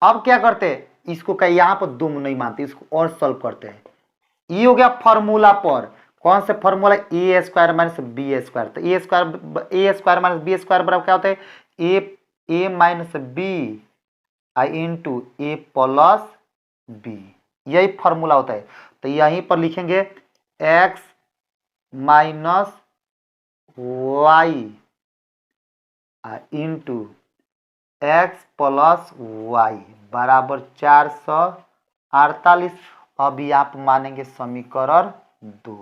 अब क्या करते हैं, इसको क्या यहाँ पर दो नहीं मानते, इसको और सॉल्व करते हैं। ये हो गया फॉर्मूला पर। कौन से formula? A square minus b square. तो a square minus b square बराबर क्या होता है? A minus b into a plus b. यही फॉर्मूला होता है। तो यहीं पर लिखेंगे x minus y into x plus y बराबर 448। अभी आप मानेंगे समीकरण 2।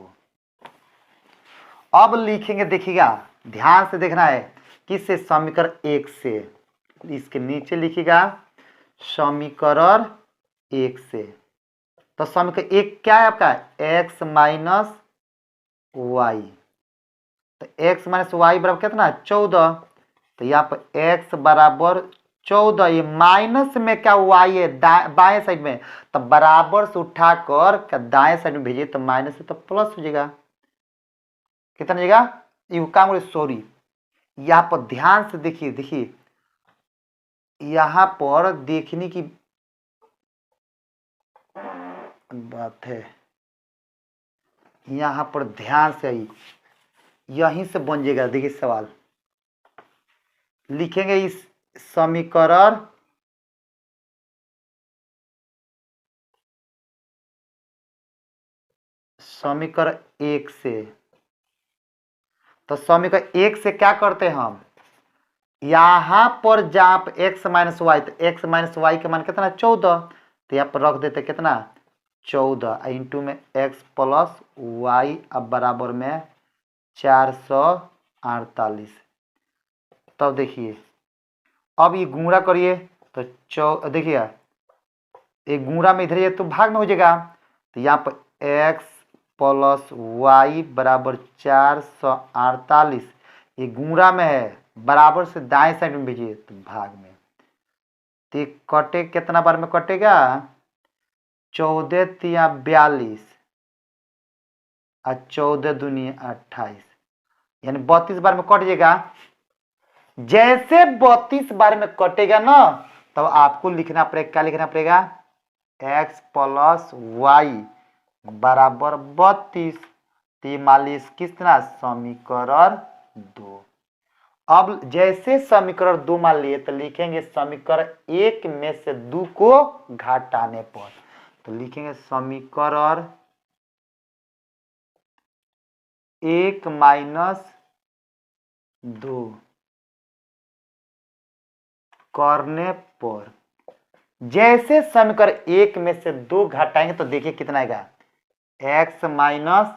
अब लिखेंगे, देखिएगा ध्यान से देखना है, किससे? समीकरण 1 से। इसके नीचे लिखिएगा समीकरण 1 से। तो समीकरण 1 क्या है आपका? X minus y. तो एक्स माइनस वाई बराबर कितना? 14। तो यहाँ पर x बराबर 14। ये माइनस में क्या y है? बाएं साइड में। तो बराबर से उठाकर दाएं साइड में भेजिए तो माइनस है तो प्लस हो जाएगा। कितना हो जाएगा? ये काम करिए, सॉरी, यहाँ पर ध्यान से देखिए, देखिए यहाँ पर देखने की बात है, यहाँ पर ध्यान से आई, यहीं से बन जाएगा। देखिए सवाल लिखेंगे इस समीकरण समीकरण 1 से। तो समीकरण 1 से क्या करते हैं हम? यहां पर जहां x माइनस वाई, तो x माइनस वाई का मान कितना? 14। तो यहाँ पर रख देते कितना? 14 इंटू में x प्लस वाई अब बराबर में 448। तब देखिए अब ये गुणा करिए तो देखिए एक गुणा में इधर ये तो भाग में हो जाएगा, तो यहाँ पर x प्लस वाई बराबर 448, ये गुणा में है, बराबर से दाएं साइड में भेजिए तो भाग में। तो ये कटे कितना बार में कटेगा, 14 तिया 42 और 14 दूनी 28, यानी 32 बार में कट जाएगा। जैसे 32 बार में कटेगा ना, तब आपको लिखना पड़ेगा, क्या लिखना पड़ेगा, x प्लस वाई बराबर 32। तो मान लीजिए कितना, समीकरण 2। अब जैसे समीकरण 2 मान लिए तो लिखेंगे समीकरण 1 में से 2 को घटाने पर, तो लिखेंगे समीकरण 1 माइनस 2 करने पर। जैसे समीकरण 1 में से 2 घटाएंगे तो देखिए कितना आएगा, x माइनस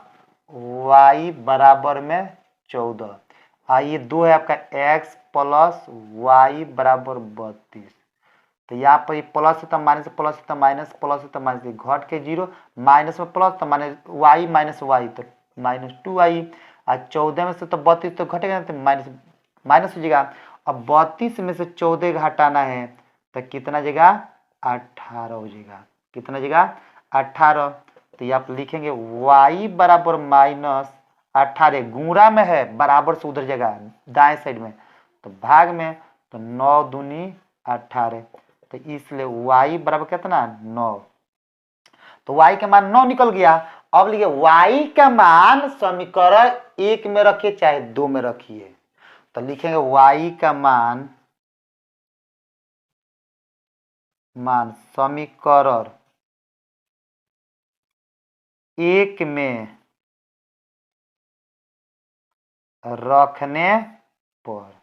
वाई बराबर में 14, ये 2 है आपका x प्लस वाई बराबर 32। तो यहाँ पर प्लस है तो माइनस, प्लस है तो माइनस, प्लस है तो माइनस, घट के 0, माइनस में प्लस तो माइनस वाई माइनस वाई तो माइनस 2y, और 14 में से तो 32 तो घटेगा तो माइनस माइनस हो जाएगा। अब 32 में से 14 घटाना है तो कितना जगह 18 हो जाएगा, कितना जगह 18। तो ये आप लिखेंगे y बराबर माइनस 18, गुणा में है, बराबर से उधर जगह दाएं साइड में तो भाग में, तो 9 दूनी 18, तो इसलिए y बराबर कितना 9। तो y का मान 9 निकल गया। अब लिखिए y का मान समीकरण 1 में रखिए चाहे 2 में रखिए, तो लिखेंगे y का मान समीकरण 1 में रखने पर।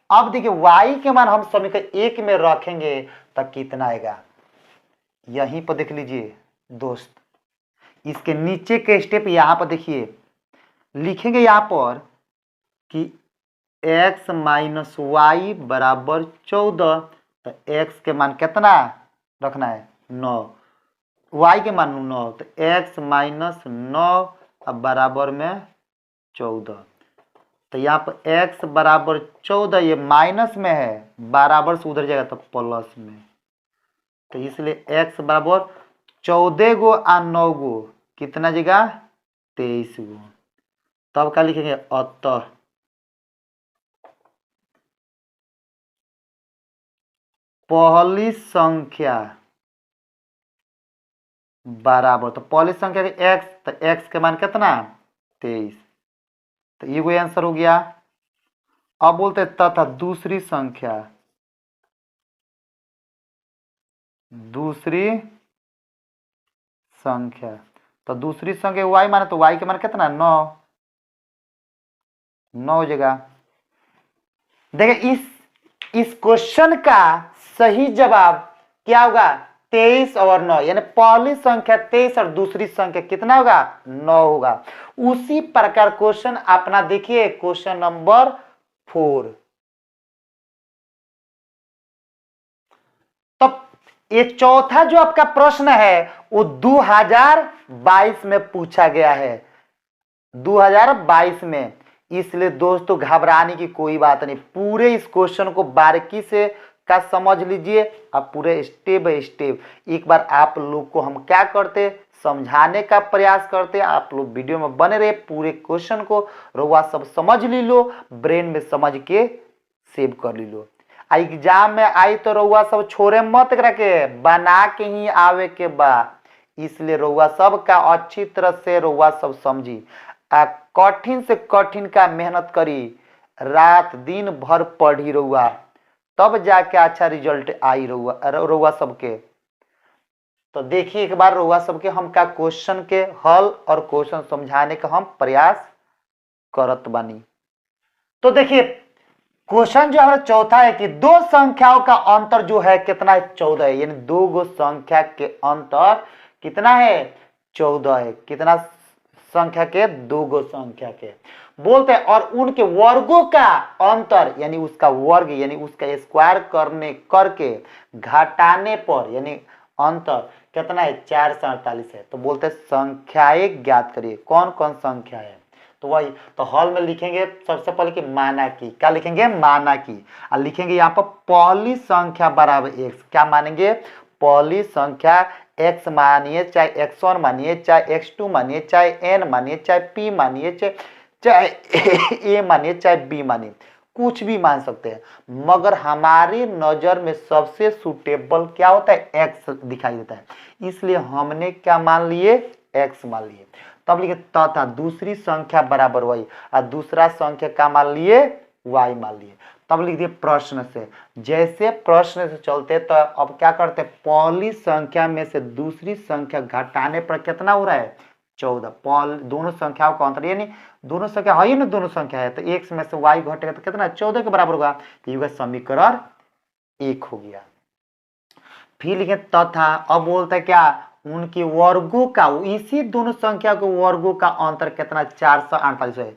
अब देखिए y के मान हम समीकरण 1 में रखेंगे तो कितना आएगा, यहीं पर देख लीजिए दोस्त, इसके नीचे के स्टेप यहां पर देखिए, लिखेंगे यहां पर कि x माइनस वाई बराबर 14, तो x के मान कितना रखना है 9, y के मान 9, तो x माइनस 9 बराबर में 14। तो यहाँ पर x बराबर 14, ये माइनस में है, बराबर से उधर जाएगा तो प्लस में, तो इसलिए x बराबर 14 गो आ 9 गो कितना जगह 23 गो। तब क्या लिखेंगे, अतः पहली संख्या बराबर, तो पहली संख्या के x, तो x के मान कितना 23, तो ये आंसर हो गया। अब बोलते तथा दूसरी संख्या तो दूसरी संख्या y माने तो y के मान कितना 9 हो जाएगा। देखिए इस क्वेश्चन का सही जवाब क्या होगा, 23 और 9, यानी पहली संख्या 23 और दूसरी संख्या कितना होगा 9 होगा। उसी प्रकार क्वेश्चन अपना देखिए, क्वेश्चन नंबर 4। तब ये चौथा जो आपका प्रश्न है वो 2022 में पूछा गया है, 2022 में, इसलिए दोस्तों घबराने की कोई बात नहीं, पूरे इस क्वेश्चन को बारीकी से का समझ लीजिए, अब पूरे स्टेप बाय स्टेप एक बार आप लोग को हम क्या करते समझाने का प्रयास करते, आप लोग वीडियो में बने रहे, पूरे क्वेश्चन को रउआ सब समझ ली लो, ब्रेन में समझ के सेव कर ली लो। एग्जाम में आई तो रउआ सब छोड़े मत करके बना के ही आवे के बा, इसलिए रउआ सब का अच्छी तरह से रउआ सब समझी, कठिन से कठिन का मेहनत करी, रात दिन भर पढ़ी रउआ, तब जाके अच्छा रिजल्ट आई रउआ सबके। तो देखिए एक बार रउआ सबके हम का क्वेश्चन के हल और क्वेश्चन समझाने का हम प्रयास करत बानी। तो देखिए क्वेश्चन जो हमारा चौथा है कि दो संख्याओं का अंतर जो है कितना है 14 है, यानी दो गो संख्या के अंतर कितना है 14 है, कितना संख्या के, 2 संख्या के बोलते हैं। और उनके वर्गों का अंतर यानी उसका वर्ग यानी उसका स्क्वायर करने करके घटाने पर यानी अंतर कितना है 4 से 48 है। तो बोलते हैं संख्याएं ज्ञात करिए, कौन कौन संख्या है। तो वही तो हॉल में लिखेंगे सबसे पहले कि माना की, क्या लिखेंगे माना की, और लिखेंगे यहाँ पर पहली संख्या बराबर x, क्या मानेंगे पहली संख्या x मानिए, चाहे x1 मानिए, चाहे x2 मानिए, चाहे n मानिए, चाहे p मानिए, चाहे a मानिए, चाहे b मानिए, कुछ भी मान सकते हैं। मगर हमारी नजर में सबसे सुटेबल क्या होता है x दिखाई देता है, इसलिए हमने क्या मान लिए x मान लिए। तब लिखे तथा दूसरी संख्या बराबर y, और दूसरा संख्या का मान लिए y मान लिए। तब लिख दिए प्रश्न से, जैसे प्रश्न से चलते तो अब क्या करते हैं पहली संख्या में से दूसरी संख्या घटाने पर कितना हो रहा है 14। दोनों संख्याओं का अंतर यानी दोनों संख्या है ही ना, दोनों संख्या है तो x में से y घटेगा तो कितना 14 के बराबर होगा। ये समीकरण 1 हो गया। फिर लिखे तथा, अब बोलता है क्या उनके वर्गों का, इसी दोनों संख्या के वर्गों का अंतर कितना 448 है।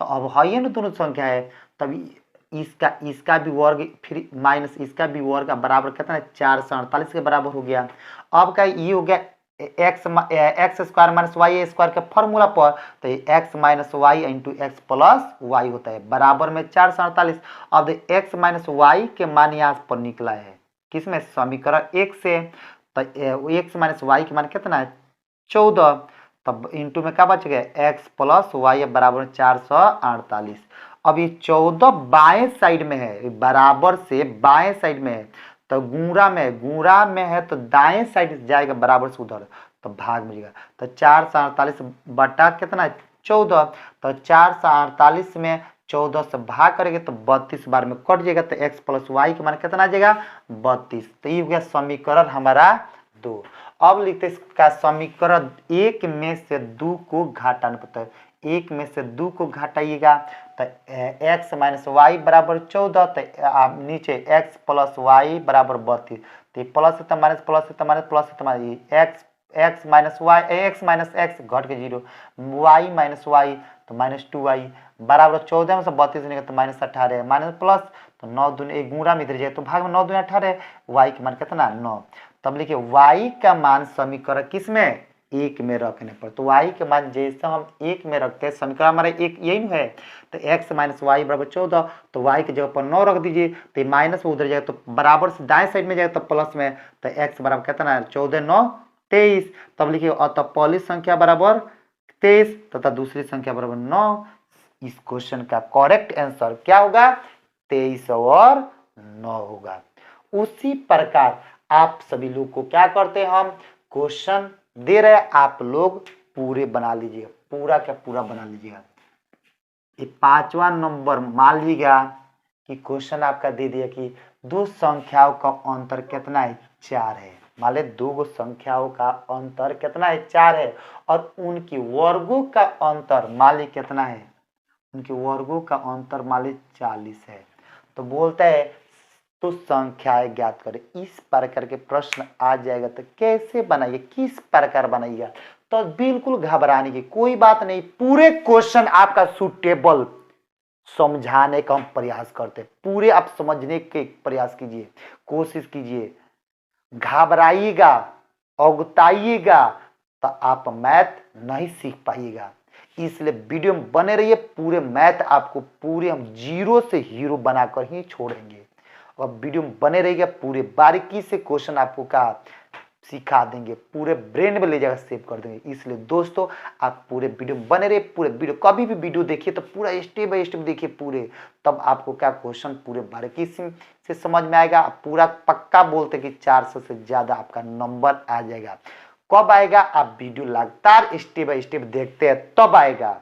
तो अब है ही ना दोनों संख्या है, तब इसका भी वर्ग फिर माइनस इसका भी वर्ग बराबर कितना है 448 के बराबर हो गया। अब क्या ये हो गया x square minus y square के फॉर्मूला पर, तो x minus y into x plus y होता है बराबर में 448। अब एक्स माइनस वाई के मान यहाँ पर निकला है किसमें समीकरण 1 से, तो एक्स माइनस वाई के मान कितना है 14, तब इंटू में क्या बच गया एक्स प्लस वाई बराबर 448। अब ये 14 बाएं साइड में है, बराबर से बाएं साइड में है, तो गुणा में है तो दाएं साइड जाएगा बराबर से उधर, तो भाग में जाएगा। तो 448 बटा कितना 14, तो 448 में 14 से भाग करेंगे तो 32 बार में कट जाएगा, तो x प्लस वाई के मान कितना आ जाएगा 32। तो ये हो गया समीकरण हमारा 2। अब लिखते इसका समीकरण 1 में से 2 को घटाना पड़ता है, 1 में से 2 को घटाइएगा तो x माइनस वाई बराबर 14, तो आप नीचे x प्लस वाई बराबर 32, तो प्लस है माइनस प्लस है माइनस प्लस है minus x minus y x minus x घट के 0, y माइनस वाई तो माइनस 2y बराबर 14 में से 32 निकले तो माइनस 18 माइनस प्लस, तो 9 दूनी एक गुणा में इधर जाए तो भाग में 9 दूनी 18, y के मान कितना 9। तब लिखिए y का मान समीकरण किस में 1 में रखने पर, तो y के मान जैसे हम 1 में रखते हैं समीकरण हमारा 1 यही है, तो x माइनस वाई बराबर 14, तो y की जगह पर 9 रख दीजिए, तो माइनस उधर जाएगा तो बराबर से दाएं साइड में जाएगा तो प्लस में, तो x बराबर कितना है 14 9 23। तब लिखिए अतः पहली संख्या बराबर 23 तथा दूसरी संख्या बराबर 9। इस क्वेश्चन का करेक्ट आंसर क्या होगा 23 और 9 होगा। उसी प्रकार आप सभी लोग को क्या करते हैं, हम क्वेश्चन दे रहे हैं, आप लोग पूरे बना लीजिएगा, पूरा का पूरा बना लीजिएगा। ये 5वां नंबर मान लीजिएगा कि क्वेश्चन आपका दे दिया कि दो संख्याओं का अंतर कितना है 4 है, मान ले दो संख्याओं का अंतर कितना है 4 है, और उनकी वर्गों का अंतर मान ली कितना है, उनके वर्गों का अंतर मान ली 40 है। तो बोलता है तो संख्याएं ज्ञात करें। इस प्रकार के प्रश्न आ जाएगा तो कैसे बनाइए, किस प्रकार बनाइएगा, तो बिल्कुल घबराने की कोई बात नहीं, पूरे क्वेश्चन आपका सुटेबल समझाने का हम प्रयास करते हैं, पूरे आप समझने के प्रयास कीजिए, कोशिश कीजिए, घबराइएगा अगुताइएगा तो आप मैथ नहीं सीख पाइएगा। इसलिए वीडियो में बने रहिए, पूरे मैथ आपको पूरे हम जीरो से हीरो बनाकर ही छोड़ेंगे, और वीडियो में बने रहिएगा, पूरे बारीकी से क्वेश्चन आपको का सिखा देंगे, पूरे ब्रेन में ले जाकर सेव कर देंगे। इसलिए दोस्तों आप पूरे वीडियो में बने रहिए, पूरे वीडियो कभी भी वीडियो देखिए तो पूरा स्टेप बाय स्टेप देखिए पूरे, तब आपको क्या क्वेश्चन पूरे बारीकी से समझ में आएगा। पूरा पक्का बोलते कि 400 से ज्यादा आपका नंबर आ जाएगा। कब आएगा, आप वीडियो लगातार स्टेप बाय स्टेप देखते हैं तब आएगा।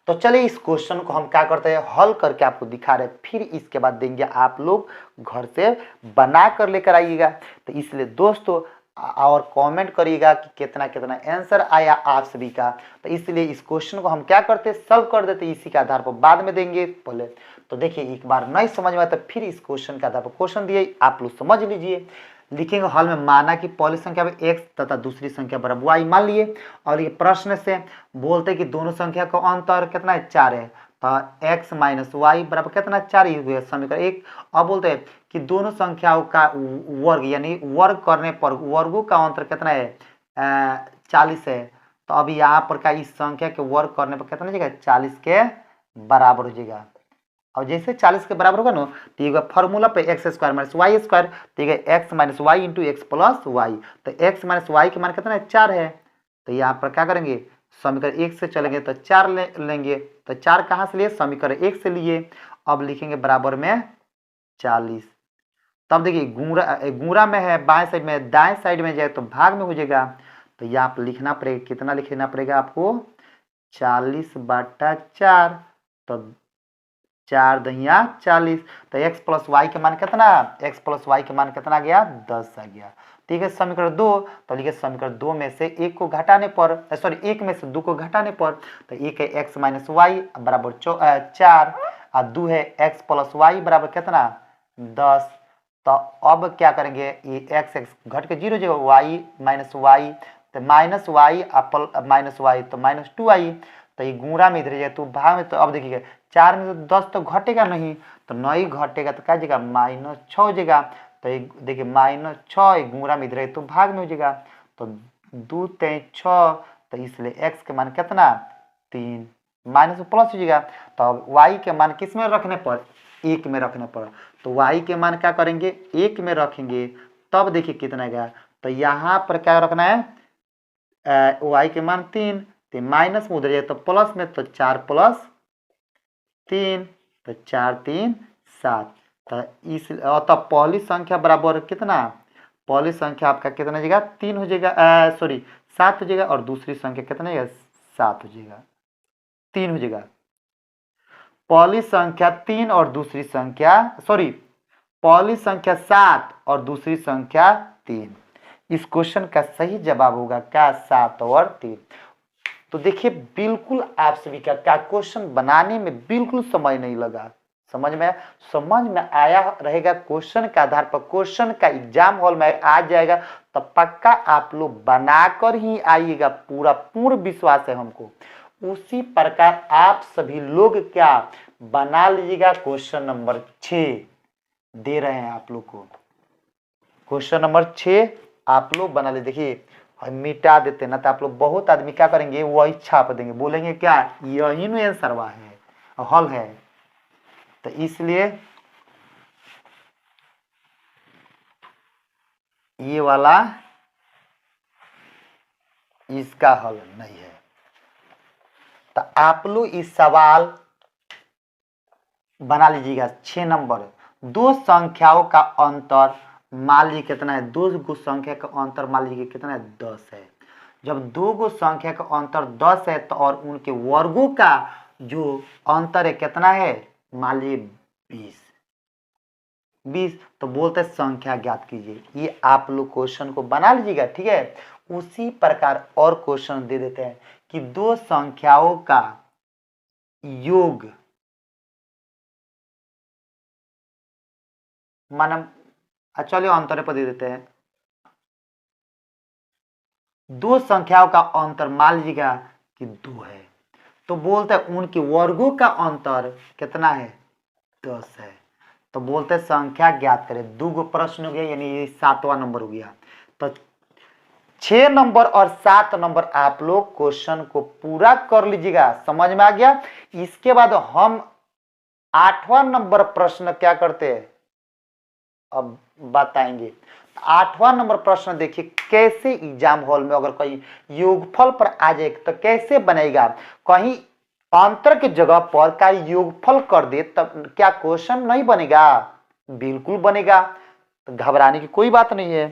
तो चलिए इस क्वेश्चन को हम क्या करते हैं हल करके आपको दिखा रहे हैं, फिर इसके बाद देंगे आप लोग घर से बना कर लेकर आइएगा। तो इसलिए दोस्तों और कमेंट करिएगा कि कितना कितना आंसर आया आप सभी का। तो इसलिए इस क्वेश्चन को हम क्या करते हैं सॉल्व कर देते, इसी के आधार पर बाद में देंगे पहले। तो देखिए एक बार नहीं समझ में आया तो फिर इस क्वेश्चन के आधार पर क्वेश्चन दिए आप लोग समझ लीजिए। लिखेंगे हॉल में, माना कि पहली संख्या में x तथा दूसरी संख्या बराबर y मान लिए, और ये प्रश्न से बोलते कि दोनों संख्या का अंतर कितना है, 4 है, तो x माइनस वाई बराबर कितना, 4 ही हुए समीकरण 1। अब बोलते हैं कि दोनों संख्याओं का वर्ग यानी वर्ग करने पर वर्गों का अंतर कितना है, 40 है। तो अब यहाँ पर का इस संख्या के वर्ग करने पर कितना हो जाएगा, 40 के बराबर हो जाएगा। और जैसे 40 के बराबर होगा ना, तो ये फॉर्मूला पे x square minus y square, तो ये x minus y into x plus y, तो एक्स माइनस वाई के मान कितना है, 4 है। तो यहाँ पर क्या करेंगे, समीकरण 1 से चलेंगे तो 4 लेंगे, तो 4 कहाँ से लिए, समीकरण 1 से लिए। अब लिखेंगे बराबर में 40। तब देखिए गुणा में है बाएं साइड में, दाएं साइड में जाए तो भाग में हो जाएगा। तो यहाँ पर लिखना पड़ेगा, कितना लिखना पड़ेगा आपको, 40/4, तो 4 दहिया 40, तो x प्लस वाई के मान कितना, x प्लस वाई के मान कितना गया, 10 आ गया। ठीक है, समीकरण 2, तो लिखे समीकरण 2 में से 1 को घटाने पर, सॉरी 1 में से 2 को घटाने पर, तो 1 है x माइनस वाई बराबर 4, और 2 है x प्लस वाई बराबर कितना, 10। तो अब क्या करेंगे, ये x घट के 0 हो जाएगा, y माइनस वाई, तो माइनस वाई माइनस वाई तो माइनस 2i, तो ये गुणा में इधर जाए तो भाग में, तो अब देखिएगा 4 में से 10 तो घटेगा नहीं, तो 9 ही घटेगा, तो क्या जाएगा, -6 हो जाएगा। तो ये देखिए -6 गुणा में इधर है तो भाग में हो जाएगा, तो 2 3 6, तो इसलिए x के मान कितना, 3, माइनस प्लस हो जाएगा। तो अब y के मान किस में रखने पर, 1 में रखने पर, तो y के मान क्या करेंगे, 1 में रखेंगे, तब देखिए कितना गया। तो यहाँ पर क्या रखना है, y के मान 3, तो माइनस में उधर जाए तो प्लस में, तो 4 प्लस 3, तो 4 3 7, तो इस तो पहली संख्या बराबर कितना, पहली संख्या आपका कितना हो जाएगा, 3 हो जाएगा, सॉरी 7 हो जाएगा, और दूसरी संख्या कितना हो जाएगा, 7 हो जाएगा, 3 हो जाएगा। पहली संख्या 3 और दूसरी संख्या, सॉरी पहली संख्या 7 और दूसरी संख्या 3। इस क्वेश्चन का सही जवाब होगा क्या, 7 और 3। तो देखिए बिल्कुल आप सभी का क्या क्वेश्चन बनाने में बिल्कुल समय नहीं लगा, समझ में आया रहेगा। क्वेश्चन के आधार पर क्वेश्चन का एग्जाम हॉल में आ जाएगा, तो पक्का आप लोग बनाकर ही आइएगा, पूरा पूर्ण विश्वास है हमको। उसी प्रकार आप सभी लोग क्या बना लीजिएगा। क्वेश्चन नंबर 6 दे रहे हैं आप लोग को, क्वेश्चन नंबर 6 आप लोग बना ले। देखिए हम मिटा देते ना, तो आप लोग बहुत आदमी क्या करेंगे, वही छाप देंगे, बोलेंगे क्या यही में आंसरवा है, हल है। तो इसलिए ये वाला इसका हल नहीं है। तो आप लोग इस सवाल बना लीजिएगा। 6 नंबर, दो संख्याओं का अंतर मान लीजिए कितना है, दो गो संख्या का अंतर मान लीजिए कितना है, 10 है। जब दो गो संख्या का अंतर 10 है तो और उनके वर्गों का जो अंतर है कितना है, मान लीजिए 20। तो बोलते संख्या ज्ञात कीजिए। ये आप लोग क्वेश्चन को बना लीजिएगा, ठीक है। उसी प्रकार और क्वेश्चन दे देते हैं कि दो संख्याओं का योग मानम, चलिए अंतर पर दे देते हैं। दो संख्याओं का अंतर मान लीजिएगा कि 2 है, तो बोलते हैं उनके वर्गों का अंतर कितना है, 10 है। तो बोलते हैं संख्या ज्ञात करें। दो गो प्रश्न हो गया, यानी ये 7वां नंबर हो गया। तो 6 नंबर और 7 नंबर आप लोग क्वेश्चन को पूरा कर लीजिएगा, समझ में आ गया। इसके बाद हम 8वां नंबर प्रश्न क्या करते हैं अब बताएंगे। 8वां नंबर प्रश्न देखिए, कैसे एग्जाम हॉल में अगर कोई योगफल पर आ जाए तो कैसे बनेगा। कहीं अंतर की जगह पर का योगफल कर दे तब क्या क्वेश्चन नहीं बनेगा, बिल्कुल बनेगा। तो घबराने की कोई बात नहीं है।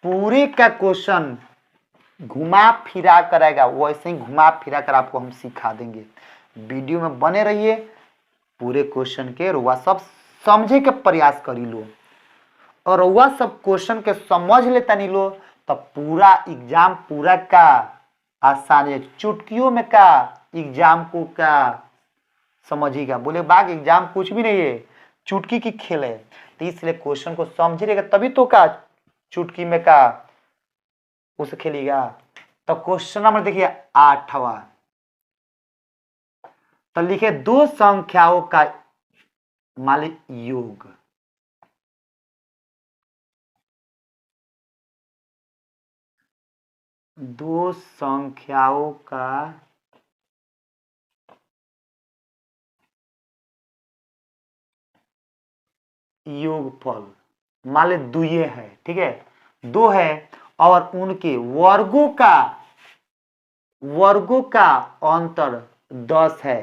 पूरे का क्वेश्चन घुमा फिरा कराएगा, वैसे ही घुमा फिरा कर आपको हम सिखा देंगे। वीडियो में बने रहिए, पूरे क्वेश्चन के रुआ सब समझे के प्रयास करी लो, और वह सब क्वेश्चन के समझ लेता नहीं लो, तब पूरा एग्जाम पूरा का आसान है। चुटकियों में का एग्जाम को क्या समझिएगा, बोले बाग एग्जाम कुछ भी नहीं है, चुटकी की खेल है, तो इसलिए क्वेश्चन को समझिएगा तभी तो का चुटकी में का उसे खेलिएगा। तो क्वेश्चन नंबर देखिए 8वां, तो लिखे दो संख्याओं का मान योग। दो संख्याओं का योगफल मान ले दुइये है, ठीक है, दो है और उनके वर्गों का अंतर 10 है,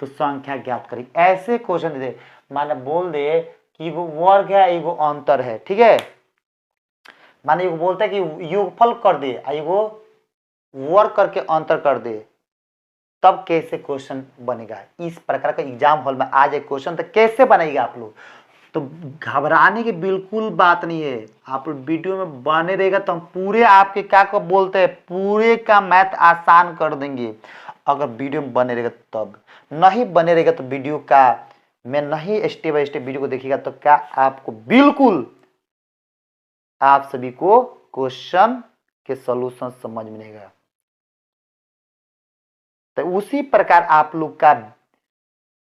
तो संख्या ज्ञात करें। ऐसे क्वेश्चन दे माने बोल दे कि एगो वर्ग है एगो अंतर है, ठीक है, माने एगो बोलता है कि योगफल कर दे एगो वर्ग करके अंतर कर दे, तब कैसे क्वेश्चन बनेगा। इस प्रकार का एग्जाम हॉल में आ जाए क्वेश्चन तो कैसे बनाएगा आप लोग। तो घबराने की बिल्कुल बात नहीं है, आप वीडियो में बने रहेगा तो हम पूरे आपके क्या को बोलते हैं पूरे का मैथ आसान कर देंगे। अगर वीडियो में बने रहेगा तब, नहीं बने रहेगा तो वीडियो का मैं नहीं स्टेप बाय स्टेप वीडियो को देखिएगा तो क्या आपको बिल्कुल आप सभी को क्वेश्चन के सॉल्यूशन समझ में नहीं आएगा। तो उसी प्रकार आप लोग का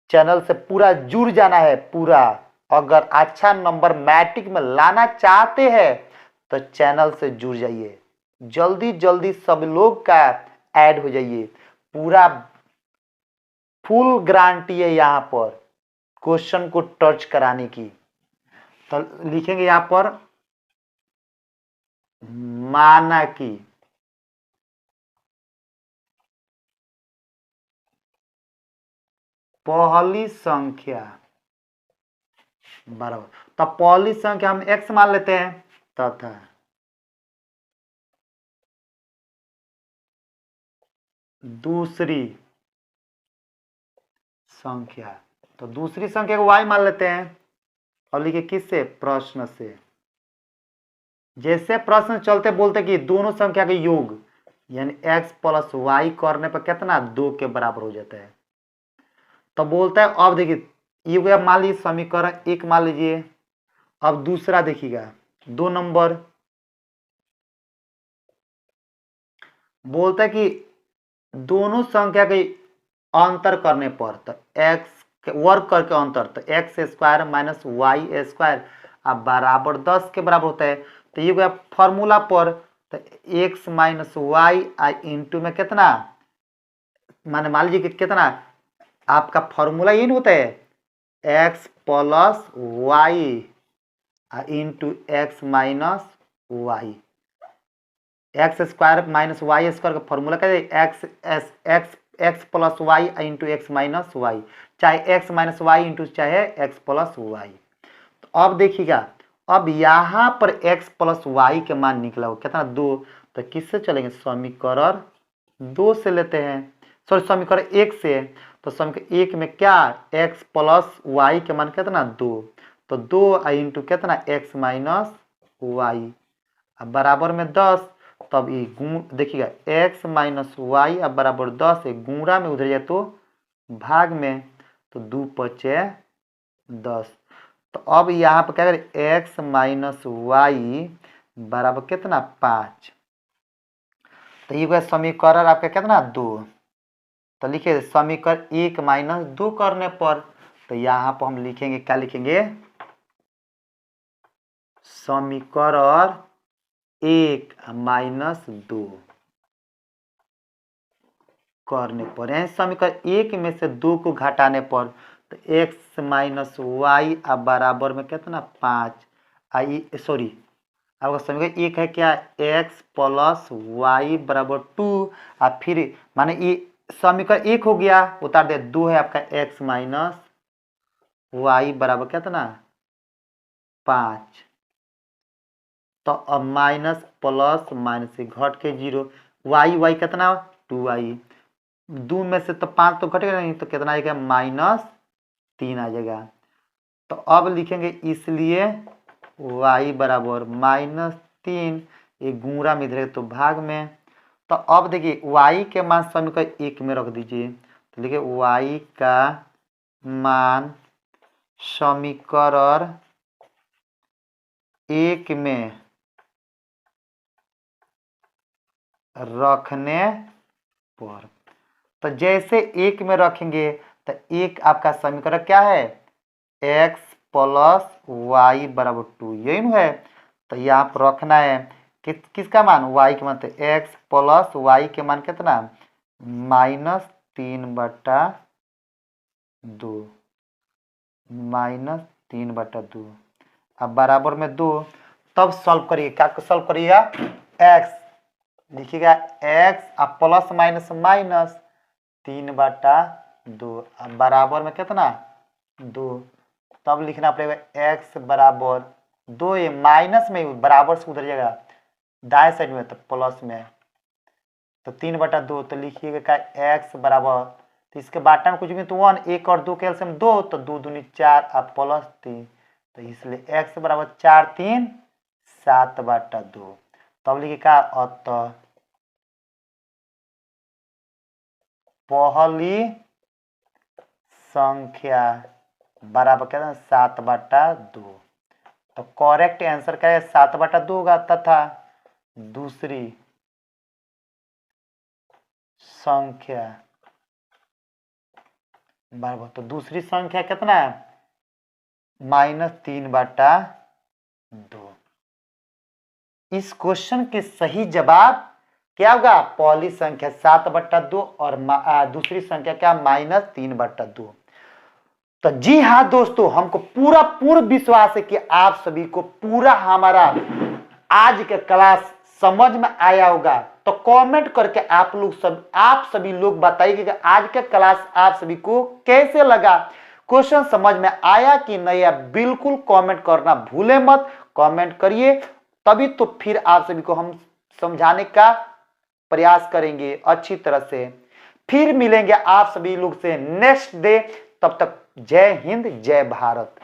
चैनल से पूरा जुड़ जाना है पूरा। अगर अच्छा नंबर मैट्रिक में लाना चाहते हैं तो चैनल से जुड़ जाइए, जल्दी जल्दी सब लोग का ऐड हो जाइए। पूरा फुल गारंटी है यहाँ पर क्वेश्चन को टच कराने की। तो लिखेंगे यहाँ पर माना कि पहली संख्या बराबर, तो पहली संख्या हम x मान लेते हैं तथा दूसरी संख्या, तो दूसरी संख्या को y मान लेते हैं और लिखे किससे प्रश्न से। जैसे प्रश्न चलते बोलते कि दोनों संख्या के योग यानी x प्लस वाई करने पर कितना 2 के बराबर हो जाता है। तो बोलता है अब देखिए ये मान लीजिए समीकरण 1 मान लीजिए, अब दूसरा देखिएगा 2 नंबर बोलता है कि दोनों संख्या के अंतर करने पर तो x वर्ग करके अंतर तो x square minus y square अब बराबर 10 के बराबर होता है। तो ये गया फॉर्मूला पर तो x माइनस वाई इंटू में कितना माने मान लीजिए कि कितना आपका फॉर्मूला ये नहीं होता है x plus y into x minus y, x square minus y square का फॉर्मूला क्या है x plus y into x minus y, चाहे एक्स माइनस वाई इंटू चाहे एक्स प्लस वाई। तो अब देखिएगा अब यहाँ पर एक्स प्लस वाई के मान निकला हो कितना 2, तो किससे चलेंगे समीकरण 2 से लेते हैं, सॉरी समीकरण 1 से। तो समीकरण 1 में क्या एक्स प्लस वाई के मान कितना 2, तो 2 इंटू कितना एक्स माइनस वाई अब बराबर में 10। तब ये गुण देखिएगा x माइनस वाई अब बराबर 10 है, गुणा में उधर जाए तो भाग में, तो 2 पचे 10। तो अब यहाँ पर क्या करें x माइनस वाई बराबर कितना 5, तो ये समीकरण आपका कितना 2। तो लिखिए समीकरण 1 माइनस 2 करने पर तो यहाँ पर हम लिखेंगे क्या लिखेंगे समीकरण 1 माइनस 2 करने पर यानी समीकरण 1 में से 2 को घटाने पर तो x माइनस वाई अब बराबर में कितना 5 आई सॉरी आपका समीकरण 1 है क्या x प्लस वाई बराबर 2 और फिर माने ये समीकरण 1 हो गया उतार दे 2 है आपका x माइनस वाई बराबर कितना 5। तो अब माइनस प्लस माइनस से घट के 0 वाई वाई कितना 2y 2 में से तो 5 तो घटेगा नहीं तो कितना आएगा -3 आ जाएगा। तो अब लिखेंगे इसलिए y बराबर -3 ये गुणा में इधर तो भाग में। तो अब देखिए y के मान समीकरण 1 में रख दीजिए, तो लिखिए y का मान समीकरण 1 में रखने पर, तो जैसे 1 में रखेंगे तो एक आपका समीकरण क्या है, x प्लस वाई बराबर 2, यही ना है। तो यहाँ पर रखना है किसका मान, y के मान। तो x प्लस वाई के मान कितना, -3/2, -3/2। अब बराबर में 2, तब सॉल्व करिए। क्या सॉल्व करिएगा, x लिखिएगा, x अब प्लस माइनस माइनस 3/2, अब बराबर में कितना 2, तब लिखना पड़ेगा x बराबर 2, ये माइनस में बराबर से उधर जाएगा दाएं साइड में, तो प्लस में, तो 3/2, तो लिखिएगा का x बराबर, तो इसके बाटा में कुछ भी तो 1, 1 और 2 के एलसीएम 2, तो 2 दूनी 4 अब प्लस 3, तो इसलिए x बराबर 4 3 7/2। तब लिखिए का अतः पहली संख्या बराबर क्या 7/2, तो करेक्ट आंसर क्या है 7/2 होगा, तथा दूसरी संख्या बराबर, तो दूसरी संख्या कितना है -3/2। इस क्वेश्चन के सही जवाब क्या होगा, पहली संख्या 7/2 और दूसरी संख्या क्या -3/2। तो जी हाँ दोस्तों, हमको पूरा पूर्ण विश्वास है कि आप सभी को पूरा हमारा आज का क्लास समझ में आया होगा। तो कमेंट करके आप सभी लोग बताइए कि आज का क्लास आप सभी को कैसे लगा, क्वेश्चन समझ में आया कि नहीं आया। बिल्कुल कमेंट करना भूले मत, कमेंट करिए, तभी तो फिर आप सभी को हम समझाने का प्रयास करेंगे अच्छी तरह से। फिर मिलेंगे आप सभी लोग से नेक्स्ट डे, तब तक जय हिंद जय भारत।